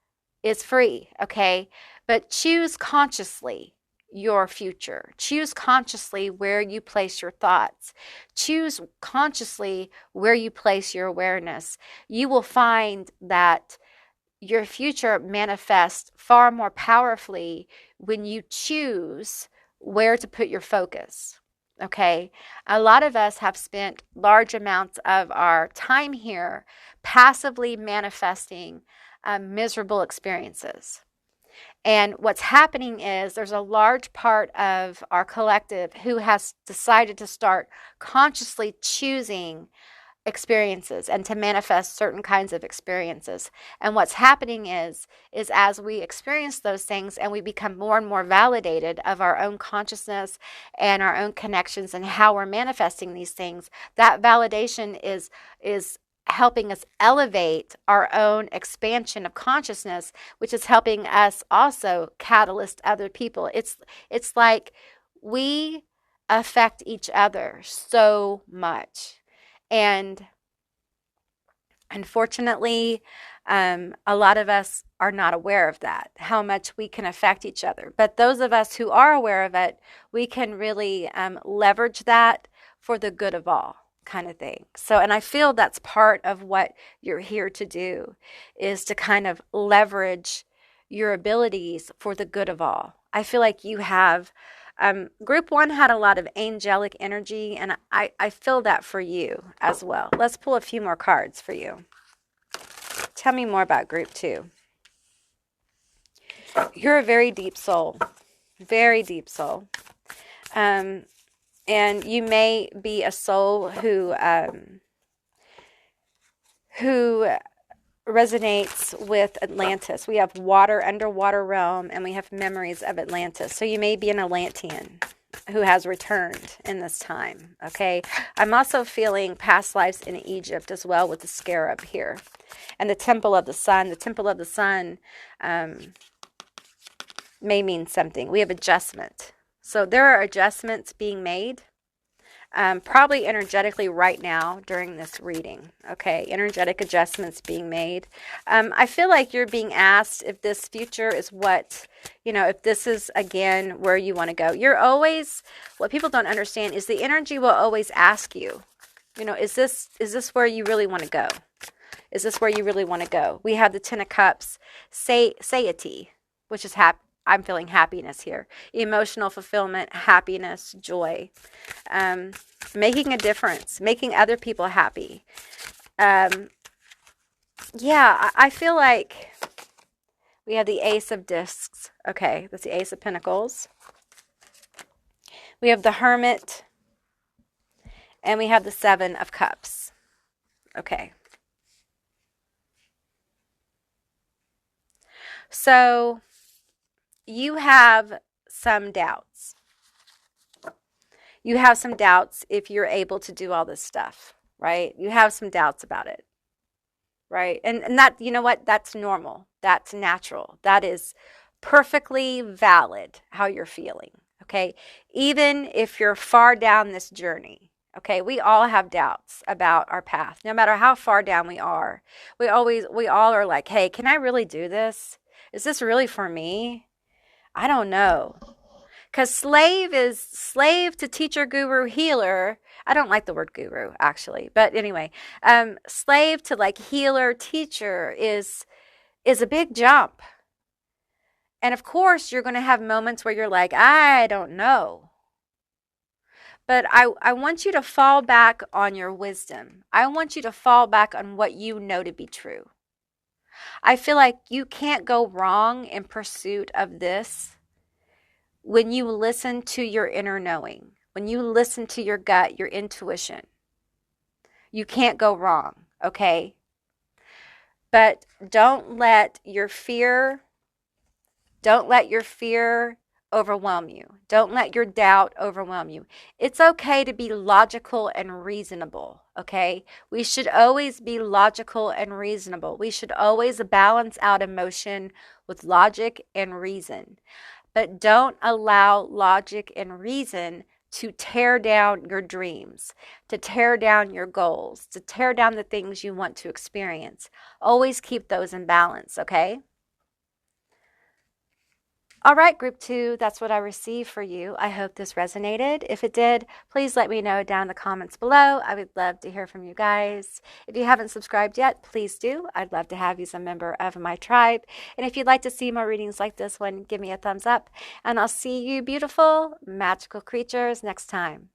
free. Okay, but choose consciously your future. Choose consciously where you place your thoughts. Choose consciously where you place your awareness. You will find that your future manifests far more powerfully when you choose where to put your focus. Okay, a lot of us have spent large amounts of our time here passively manifesting miserable experiences. And what's happening is there's a large part of our collective who has decided to start consciously choosing experiences and to manifest certain kinds of experiences. And what's happening is as we experience those things and we become more and more validated of our own consciousness and our own connections and how we're manifesting these things, that validation is helping us elevate our own expansion of consciousness, which is helping us also catalyst other people. It's like we affect each other so much. And unfortunately, a lot of us are not aware of that, how much we can affect each other. But those of us who are aware of it, we can really leverage that for the good of all, kind of thing. So, and I feel that's part of what you're here to do, is to kind of leverage your abilities for the good of all. I feel like you have, group 1 had a lot of angelic energy, and I feel that for you as well. Let's pull a few more cards for you. Tell me more about group 2. You're a very deep soul, very deep soul. And you may be a soul who resonates with Atlantis. We have water, underwater realm, and we have memories of Atlantis. So you may be an Atlantean who has returned in this time. Okay. I'm also feeling past lives in Egypt as well, with the scarab here. And the temple of the sun. The temple of the sun may mean something. We have adjustment. So there are adjustments being made. Probably energetically right now during this reading. Okay, energetic adjustments being made. I feel like you're being asked if this future is what, if this is again where you want to go. You're always, what people don't understand is the energy will always ask you, is this where you really want to go? Is this where you really want to go? We have the 10 of Cups, satiety, which is happy. I'm feeling happiness here. Emotional fulfillment, happiness, joy. Making a difference, making other people happy. I feel like we have the Ace of Discs. Okay, that's the Ace of Pentacles. We have the Hermit. And we have the 7 of Cups. Okay. So you have some doubts. You have some doubts if you're able to do all this stuff. right? You have some doubts about it, right? And that, you know what? That's normal. That's natural. That is perfectly valid how you're feeling, okay? Even if you're far down this journey, okay? We all have doubts about our path. No matter how far down we are, we all are like, hey, can I really do this? Is this really for me? I don't know. Because slave is slave to teacher, guru, healer. I don't like the word guru, actually. But anyway, slave to like healer, teacher is a big jump. And of course, you're going to have moments where you're like, I don't know. But I want you to fall back on your wisdom. I want you to fall back on what you know to be true. I feel like you can't go wrong in pursuit of this when you listen to your inner knowing, when you listen to your gut, your intuition. You can't go wrong, okay? But don't let your fear overwhelm you. Don't let your doubt overwhelm you. It's okay to be logical and reasonable, okay? We should always be logical and reasonable. We should always balance out emotion with logic and reason. But don't allow logic and reason to tear down your dreams, to tear down your goals, to tear down the things you want to experience. Always keep those in balance, okay? All right, group 2, that's what I received for you. I hope this resonated. If it did, please let me know down in the comments below. I would love to hear from you guys. If you haven't subscribed yet, please do. I'd love to have you as a member of my tribe. And if you'd like to see more readings like this one, give me a thumbs up. And I'll see you beautiful, magical creatures next time.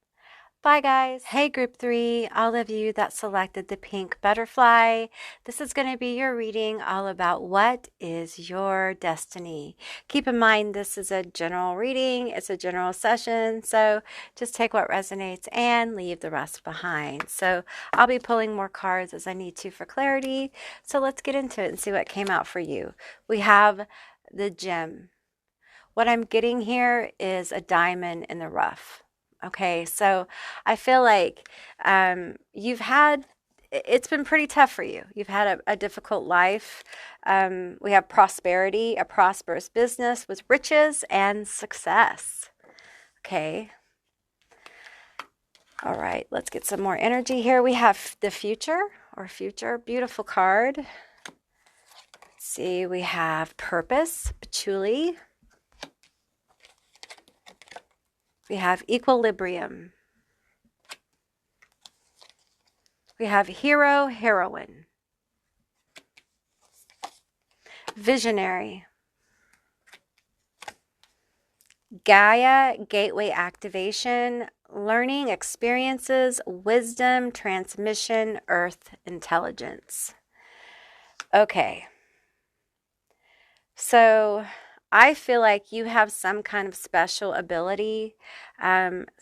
Bye, guys. Hey, group 3, all of you that selected the pink butterfly. This is going to be your reading all about what is your destiny. Keep in mind, this is a general reading. It's a general session. So just take what resonates and leave the rest behind. So I'll be pulling more cards as I need to for clarity. So let's get into it and see what came out for you. We have the gem. What I'm getting here is a diamond in the rough. Okay, so I feel like it's been pretty tough for you. You've had a difficult life. We have prosperity, a prosperous business with riches and success. Okay. All right, let's get some more energy here. We have the future or future, beautiful card. Let's see, we have purpose, patchouli. We have equilibrium. We have hero, heroine. Visionary. Gaia, gateway activation, learning experiences, wisdom, transmission, earth, intelligence. Okay. So I feel like you have some kind of special ability,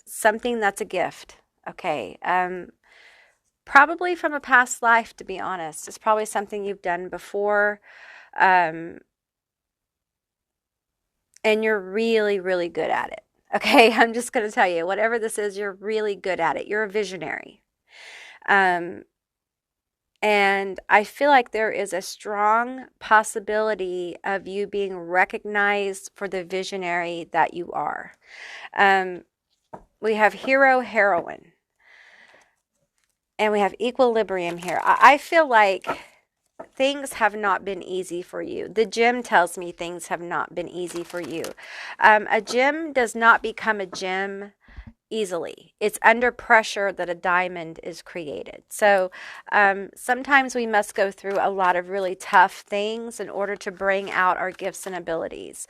something that's a gift, okay? Probably from a past life, to be honest. It's probably something you've done before, and you're really, really good at it, okay? I'm just going to tell you, whatever this is, you're really good at it. You're a visionary. And I feel like there is a strong possibility of you being recognized for the visionary that you are. We have hero, heroine. And we have equilibrium here. I feel like things have not been easy for you. The gem tells me things have not been easy for you. A gem does not become a gem easily. It's under pressure that a diamond is created. So sometimes we must go through a lot of really tough things in order to bring out our gifts and abilities.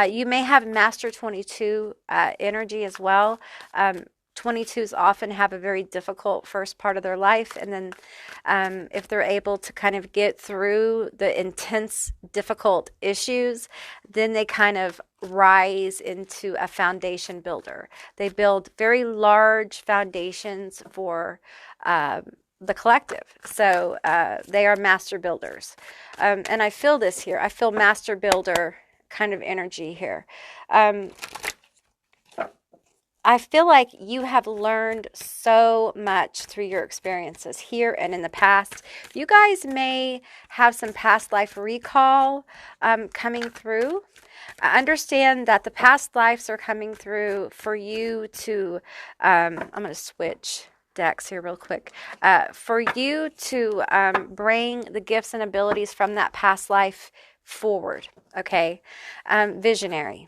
You may have Master 22 energy as well. 22s often have a very difficult first part of their life, and then if they're able to kind of get through the intense, difficult issues, then they kind of rise into a foundation builder. They build very large foundations for the collective. So they are master builders. And I feel this here. I feel master builder kind of energy here. I feel like you have learned so much through your experiences here and in the past. You guys may have some past life recall coming through. I understand that the past lives are coming through for you to, I'm going to switch decks here real quick, for you to bring the gifts and abilities from that past life forward, okay? Visionary.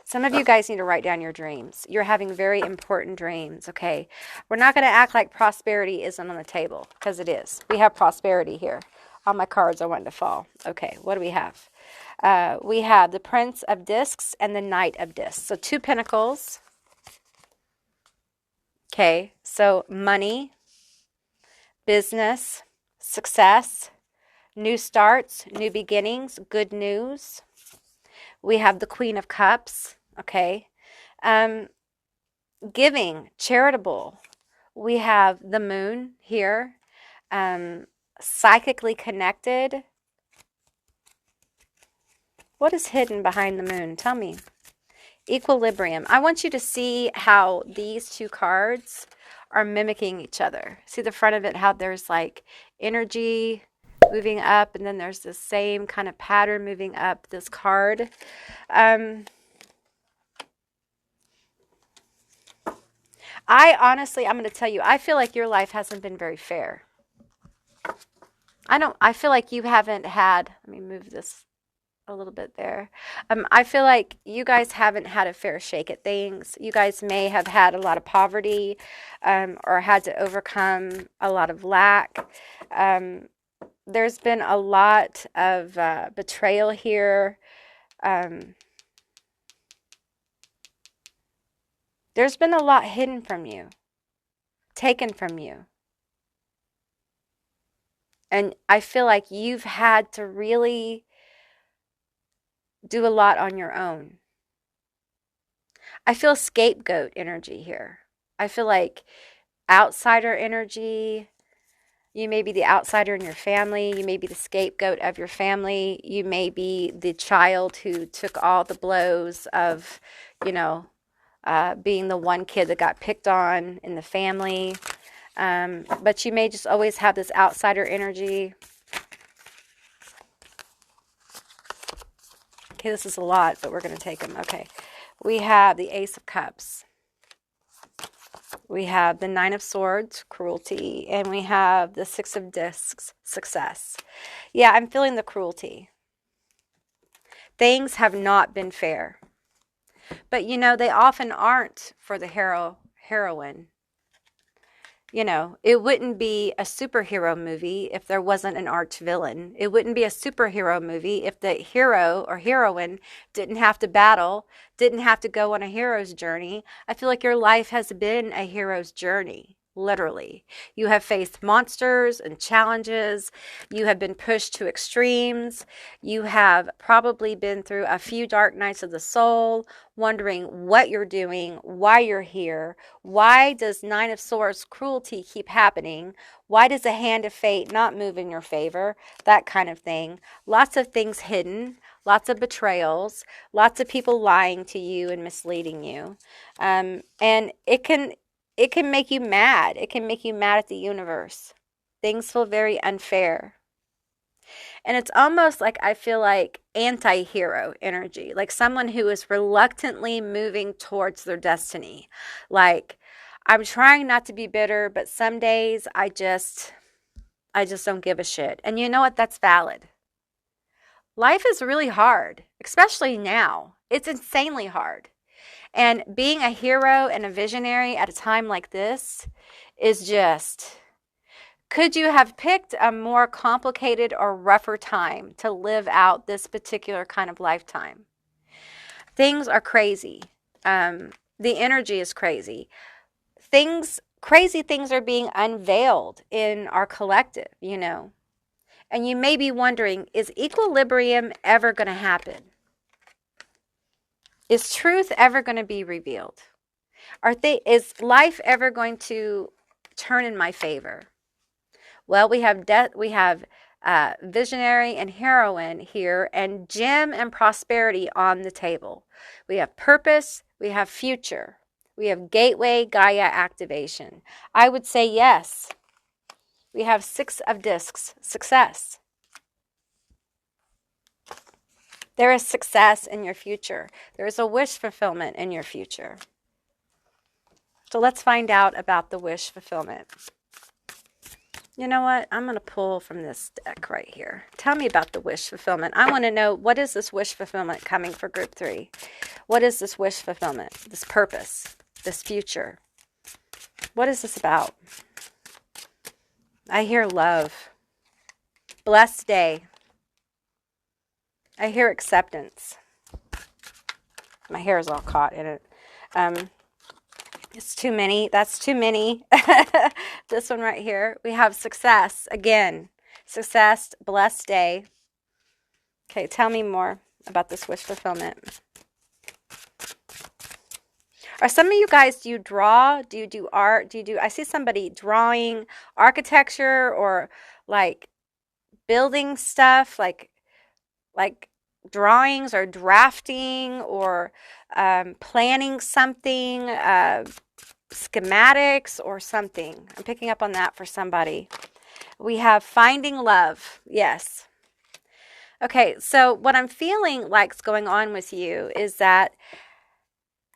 Some of you guys need to write down your dreams. You're having very important dreams, okay? We're not going to act like prosperity isn't on the table, because it is. We have prosperity here. All my cards are wanting to fall. Okay, what do we have? We have the Prince of Discs and the Knight of Discs. So 2 pentacles. Okay, so money, business, success, new starts, new beginnings, good news. We have the Queen of Cups. Okay. Giving, charitable. We have the moon here. Psychically connected. What is hidden behind the moon? Tell me. Equilibrium. I want you to see how these 2 cards are mimicking each other. See the front of it, how there's like energy moving up, and then there's the same kind of pattern moving up this card. I'm going to tell you, I feel like your life hasn't been very fair. I feel like you haven't had, let me move this a little bit there. I feel like you guys haven't had a fair shake at things. You guys may have had a lot of poverty, or had to overcome a lot of lack. There's been a lot of betrayal here. There's been a lot hidden from you, taken from you. And I feel like you've had to really do a lot on your own. I feel scapegoat energy here. I feel like outsider energy. You may be the outsider in your family. You may be the scapegoat of your family. You may be the child who took all the blows of, being the one kid that got picked on in the family. But you may just always have this outsider energy. Okay, this is a lot, but we're going to take them. Okay, we have the Ace of Cups. We have the Nine of Swords, cruelty, and we have the Six of Discs, success. Yeah, I'm feeling the cruelty. Things have not been fair. But, they often aren't for the heroine. It wouldn't be a superhero movie if there wasn't an arch villain. It wouldn't be a superhero movie if the hero or heroine didn't have to battle, didn't have to go on a hero's journey. I feel like your life has been a hero's journey. Literally. You have faced monsters and challenges. You have been pushed to extremes. You have probably been through a few dark nights of the soul, wondering what you're doing, why you're here. Why does Nine of Swords cruelty keep happening? Why does the hand of fate not move in your favor? That kind of thing. Lots of things hidden. Lots of betrayals. Lots of people lying to you and misleading you. And it can make you mad. It can make you mad at the universe. Things feel very unfair. And it's almost like I feel like anti-hero energy, like someone who is reluctantly moving towards their destiny. Like, I'm trying not to be bitter, but some days I just don't give a shit. And you know what? That's valid. Life is really hard, especially now. It's insanely hard. And being a hero and a visionary at a time like this is just, could you have picked a more complicated or rougher time to live out this particular kind of lifetime? Things are crazy. The energy is crazy. Crazy things are being unveiled in our collective, And you may be wondering, is equilibrium ever going to happen? Is truth ever going to be revealed? Is life ever going to turn in my favor? Well, we have visionary and heroine here, and gem and prosperity on the table. We have purpose, We have future. We have gateway Gaia activation. I would say yes. We have 6 of discs, success. There is success in your future. There is a wish fulfillment in your future. So let's find out about the wish fulfillment. You know what? I'm going to pull from this deck right here. Tell me about the wish fulfillment. I want to know, what is this wish fulfillment coming for group 3? What is this wish fulfillment? This purpose, this future. What is this about? I hear love. Blessed day. I hear acceptance. My hair is all caught in it. It's too many. That's too many. This one right here. We have success. Again, success, blessed day. Okay, tell me more about this wish fulfillment. Are some of you guys, do you draw? Do you do art? I see somebody drawing architecture or like building stuff, like drawings or drafting or planning something, schematics or something. I'm picking up on that for somebody. We have finding love. Yes. Okay, so what I'm feeling like's going on with you is that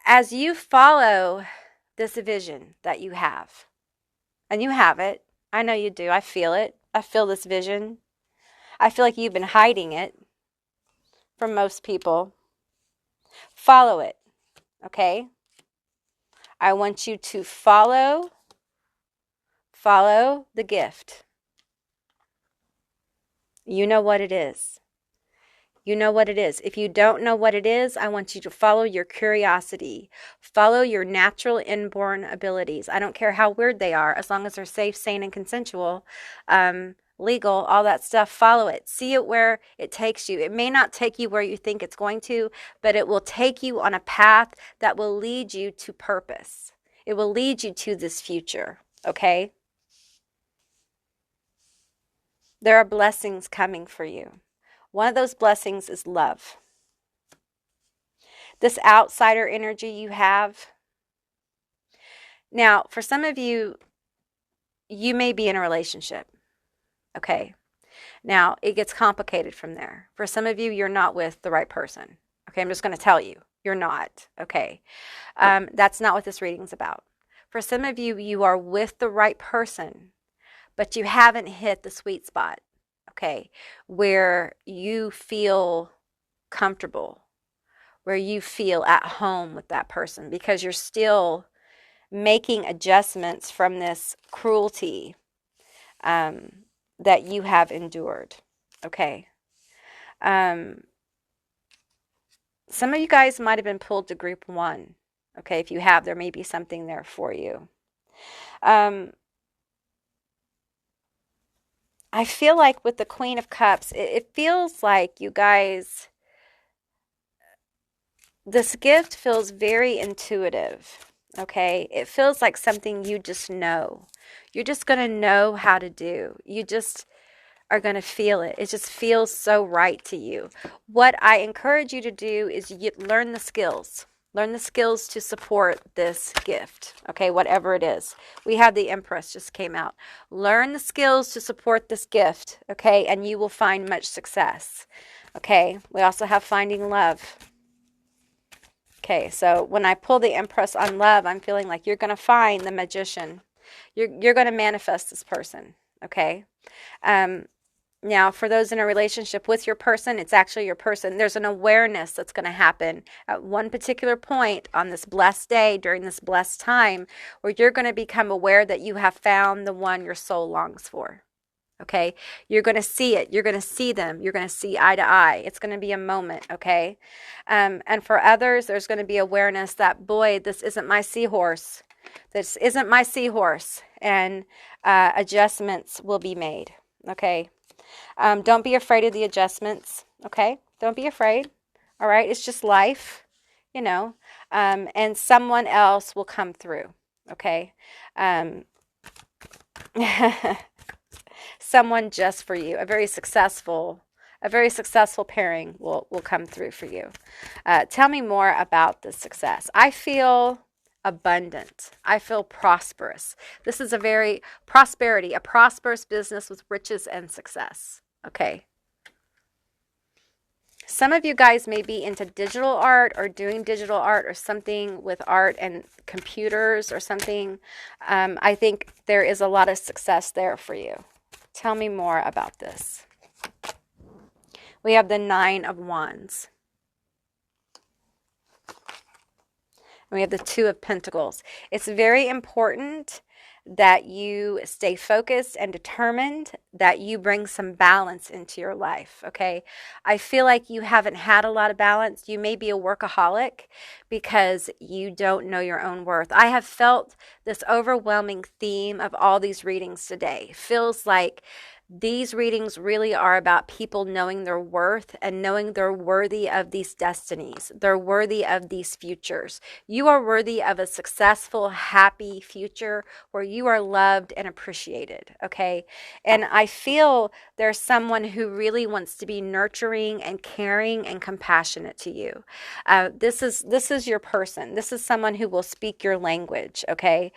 as you follow this vision that you have, and you have it, I know you do, I feel it. I feel this vision. I feel like you've been hiding it from most people. Follow it, okay? I want you to follow the gift. You know what it is. You know what it is. If you don't know what it is, I want you to follow your curiosity. Follow your natural inborn abilities. I don't care how weird they are, as long as they're safe, sane, and consensual, legal, all that stuff. Follow it. See it where it takes you. It may not take you where you think it's going to, but it will take you on a path that will lead you to purpose. It will lead you to this future, okay? There are blessings coming for you. One of those blessings is love. This outsider energy you have. Now, for some of you, you may be in a relationship. Okay. Now, it gets complicated from there. For some of you, you're not with the right person. Okay, I'm just going to tell you. You're not. Okay. That's not what this reading's about. For some of you, you are with the right person, but you haven't hit the sweet spot. Okay, where you feel comfortable, where you feel at home with that person, because you're still making adjustments from this cruelty that you have endured. Okay. Some of you guys might have been pulled to group 1. Okay, if you have, there may be something there for you. I feel like with the Queen of Cups, it feels like you guys, this gift feels very intuitive, okay? It feels like something you just know. You're just going to know how to do. You just are going to feel it. It just feels so right to you. What I encourage you to do is learn the skills. Learn the skills to support this gift, okay, whatever it is. We have the Empress just came out. Learn the skills to support this gift, okay, and you will find much success, okay? We also have finding love. Okay, so when I pull the Empress on love, I'm feeling like you're going to find the Magician. You're going to manifest this person, okay? Now, for those in a relationship with your person, it's actually your person. There's an awareness that's going to happen at one particular point on this blessed day, during this blessed time, where you're going to become aware that you have found the one your soul longs for. Okay? You're going to see it. You're going to see them. You're going to see eye to eye. It's going to be a moment, okay? And for others, there's going to be awareness that, boy, this isn't my seahorse. This isn't my seahorse. And adjustments will be made, okay? Don't be afraid of the adjustments, okay? Don't be afraid, all right? It's just life, you know, and someone else will come through, okay? Someone just for you, a very successful A very successful pairing will come through for you. Tell me more about the success. I feel abundant. I feel prosperous. This is a very prosperity, a prosperous business with riches and success. Okay. Some of you guys may be into digital art or doing digital art or something with art and computers or something. I think there is a lot of success there for you. Tell me more about this. We have the 9 of Wands. And we have the 2 of Pentacles. It's very important that you stay focused and determined, that you bring some balance into your life, okay? I feel like you haven't had a lot of balance. You may be a workaholic because you don't know your own worth. I have felt this overwhelming theme of all these readings today. Feels like these readings really are about people knowing their worth and knowing they're worthy of these destinies. They're worthy of these futures. You are worthy of a successful, happy future where you are loved and appreciated, okay? And I feel there's someone who really wants to be nurturing and caring and compassionate to you. This is your person. This is someone who will speak your language, okay?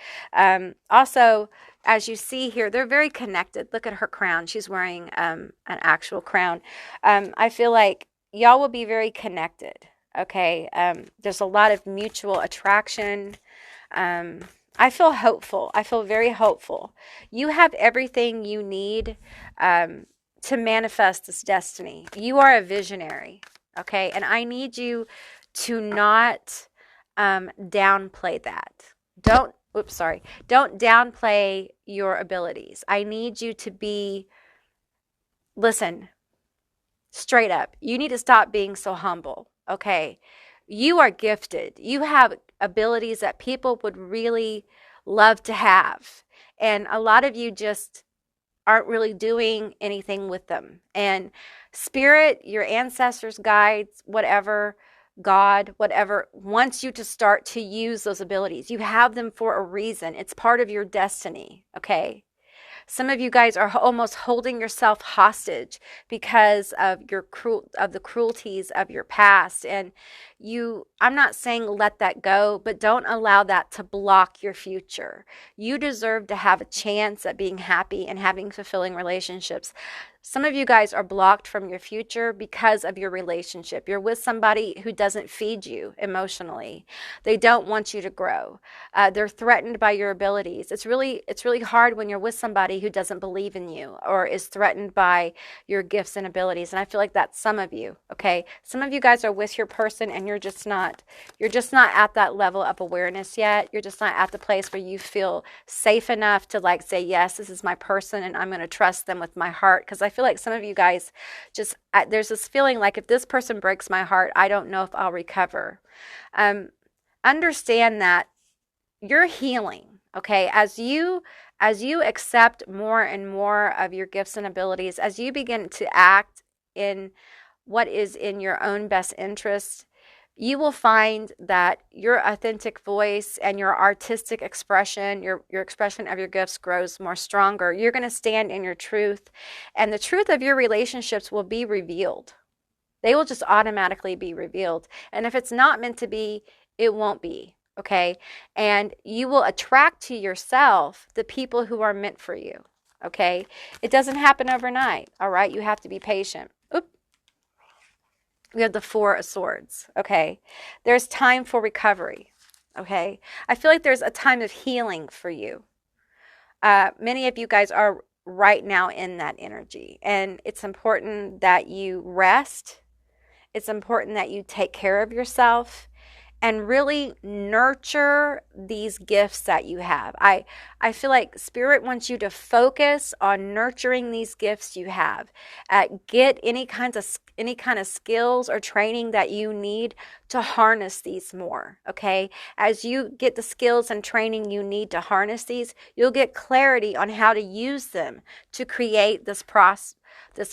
Also, as you see here, they're very connected. Look at her crown. She's wearing an actual crown. I feel like y'all will be very connected, okay? There's a lot of mutual attraction. I feel hopeful. I feel very hopeful. You have everything you need to manifest this destiny. You are a visionary, okay? And I need you to not downplay that. Don't downplay your abilities. I need you to be, listen, straight up. You need to stop being so humble, okay? You are gifted. You have abilities that people would really love to have. And a lot of you just aren't really doing anything with them. And spirit, your ancestors, guides, whatever, God, whatever, wants you to start to use those abilities. You have them for a reason. It's part of your destiny, okay? Some of you guys are almost holding yourself hostage because of the cruelties of your past. And I'm not saying let that go, but don't allow that to block your future. You deserve to have a chance at being happy and having fulfilling relationships. Some of you guys are blocked from your future because of your relationship. You're with somebody who doesn't feed you emotionally. They don't want you to grow. They're threatened by your abilities. It's really hard when you're with somebody who doesn't believe in you or is threatened by your gifts and abilities. And I feel like that's some of you, okay? Some of you guys are with your person and you're just not at that level of awareness yet. You're just not at the place where you feel safe enough to like say, yes, this is my person and I'm going to trust them with my heart. Because I feel like some of you guys there's this feeling like if this person breaks my heart, I don't know if I'll recover. Understand that you're healing, okay? As you accept more and more of your gifts and abilities, as you begin to act in what is in your own best interest, you will find that your authentic voice and your artistic expression, your expression of your gifts grows more stronger. You're going to stand in your truth, and the truth of your relationships will be revealed. They will just automatically be revealed. And if it's not meant to be, it won't be, okay? And you will attract to yourself the people who are meant for you, okay? It doesn't happen overnight, all right? You have to be patient. We have the 4 of Swords, okay? There's time for recovery, okay? I feel like there's a time of healing for you. Many of you guys are right now in that energy, and it's important that you rest. It's important that you take care of yourself and really nurture these gifts that you have. I feel like Spirit wants you to focus on nurturing these gifts you have. Get any kind of skills or training that you need to harness these more, okay? As you get the skills and training you need to harness these, you'll get clarity on how to use them to create this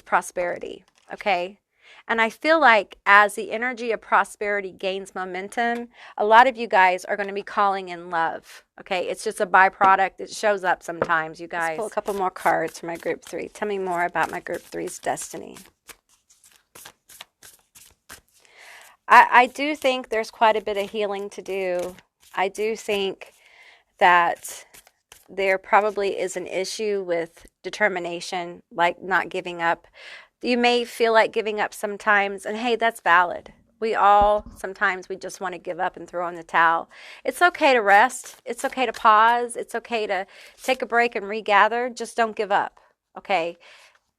prosperity, okay? And I feel like as the energy of prosperity gains momentum, a lot of you guys are going to be calling in love. Okay, it's just a byproduct. It shows up sometimes, you guys. Let's pull a couple more cards for my group 3. Tell me more about my group 3's destiny. I do think there's quite a bit of healing to do. I do think that there probably is an issue with determination, like not giving up. You may feel like giving up sometimes, and hey, that's valid. We all sometimes we just want to give up and throw in the towel. It's okay to rest. It's okay to pause. It's okay to take a break and regather. Just don't give up. Okay?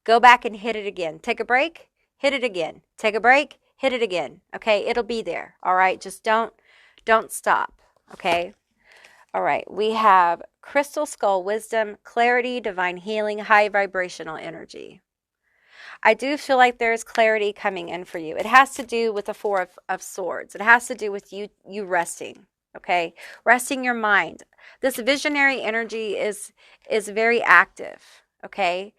Go back and hit it again. Take a break, hit it again. Take a break, hit it again. Okay? It'll be there. All right? Just don't stop. Okay? All right, we have Crystal Skull Wisdom, Clarity, Divine Healing, High Vibrational Energy. I do feel like there's clarity coming in for you. It has to do with the Four of Swords. It has to do with you resting, okay? Resting your mind. This visionary energy is very active, okay?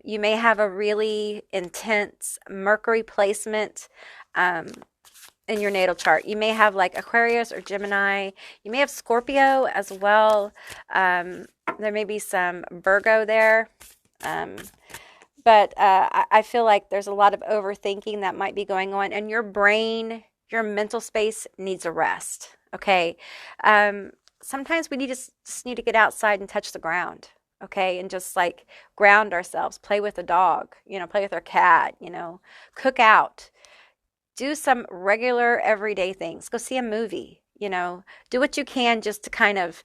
You may have a really intense Mercury placement in your natal chart. You may have like Aquarius or Gemini. You may have Scorpio as well. There may be some Virgo there. But I feel like there's a lot of overthinking that might be going on, and your brain, your mental space needs a rest. Okay. Sometimes we just need to get outside and touch the ground. Okay. And just like ground ourselves, play with a dog, play with our cat, cook out. Do some regular everyday things. Go see a movie, do what you can just to kind of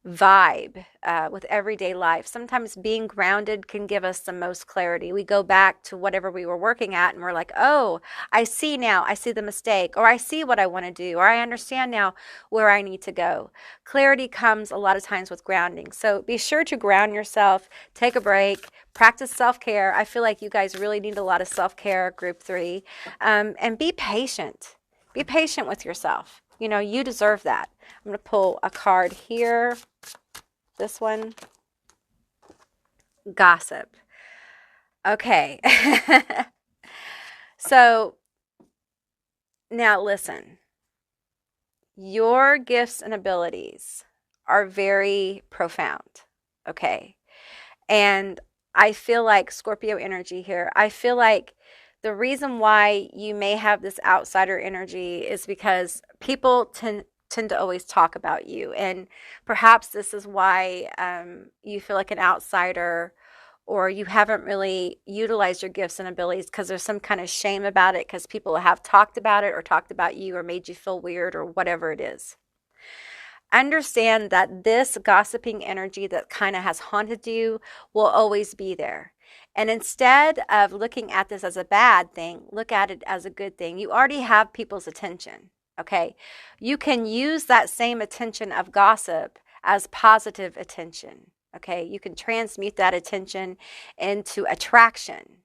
vibe with everyday life. Sometimes being grounded can give us the most clarity. We go back to whatever we were working at and we're like, oh, I see now. I see the mistake, or I see what I want to do, or I understand now where I need to go. Clarity comes a lot of times with grounding. So be sure to ground yourself, take a break, practice self-care. I feel like you guys really need a lot of self-care, group 3, and be patient. Be patient with yourself. You deserve that. I'm going to pull a card here. This one. Gossip. Okay. So now listen. Your gifts and abilities are very profound. Okay. And I feel like Scorpio energy here. I feel like the reason why you may have this outsider energy is because people tend to always talk about you. And perhaps this is why you feel like an outsider, or you haven't really utilized your gifts and abilities because there's some kind of shame about it because people have talked about it or talked about you or made you feel weird or whatever it is. Understand that this gossiping energy that kind of has haunted you will always be there. And instead of looking at this as a bad thing, look at it as a good thing. You already have people's attention, okay? You can use that same attention of gossip as positive attention, okay? You can transmute that attention into attraction,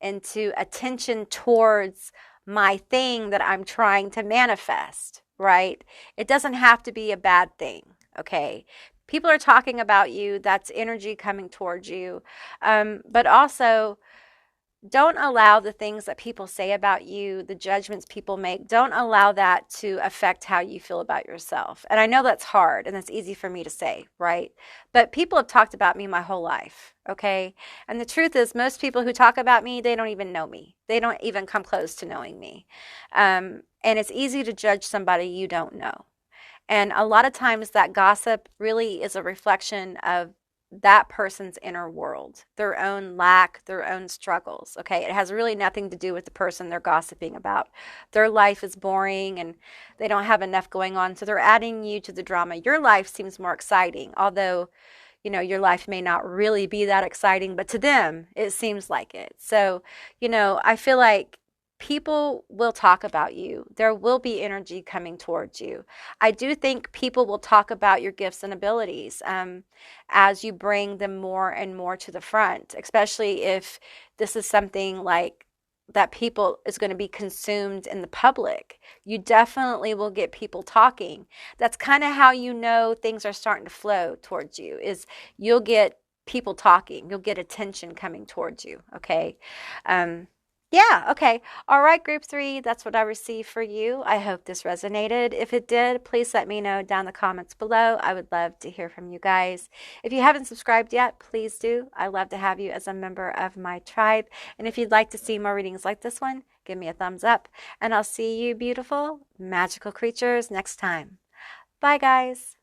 into attention towards my thing that I'm trying to manifest, right? It doesn't have to be a bad thing, okay? People are talking about you. That's energy coming towards you. But also, don't allow the things that people say about you, the judgments people make, don't allow that to affect how you feel about yourself. And I know that's hard and that's easy for me to say, right? But people have talked about me my whole life, okay? And the truth is, most people who talk about me, they don't even know me. They don't even come close to knowing me. And it's easy to judge somebody you don't know. And a lot of times that gossip really is a reflection of that person's inner world, their own lack, their own struggles. Okay. It has really nothing to do with the person they're gossiping about. Their life is boring and they don't have enough going on. So they're adding you to the drama. Your life seems more exciting, although, your life may not really be that exciting, but to them, it seems like it. So, I feel like people will talk about you. There will be energy coming towards you. I do think people will talk about your gifts and abilities as you bring them more and more to the front, especially if this is something like that people is going to be consumed in the public. You definitely will get people talking. That's kind of how things are starting to flow towards you, is you'll get people talking. You'll get attention coming towards you, okay? Yeah, okay. All right, group three, that's what I received for you. I hope this resonated. If it did, please let me know down in the comments below. I would love to hear from you guys. If you haven't subscribed yet, please do. I love to have you as a member of my tribe. And if you'd like to see more readings like this one, give me a thumbs up. And I'll see you beautiful, magical creatures next time. Bye, guys.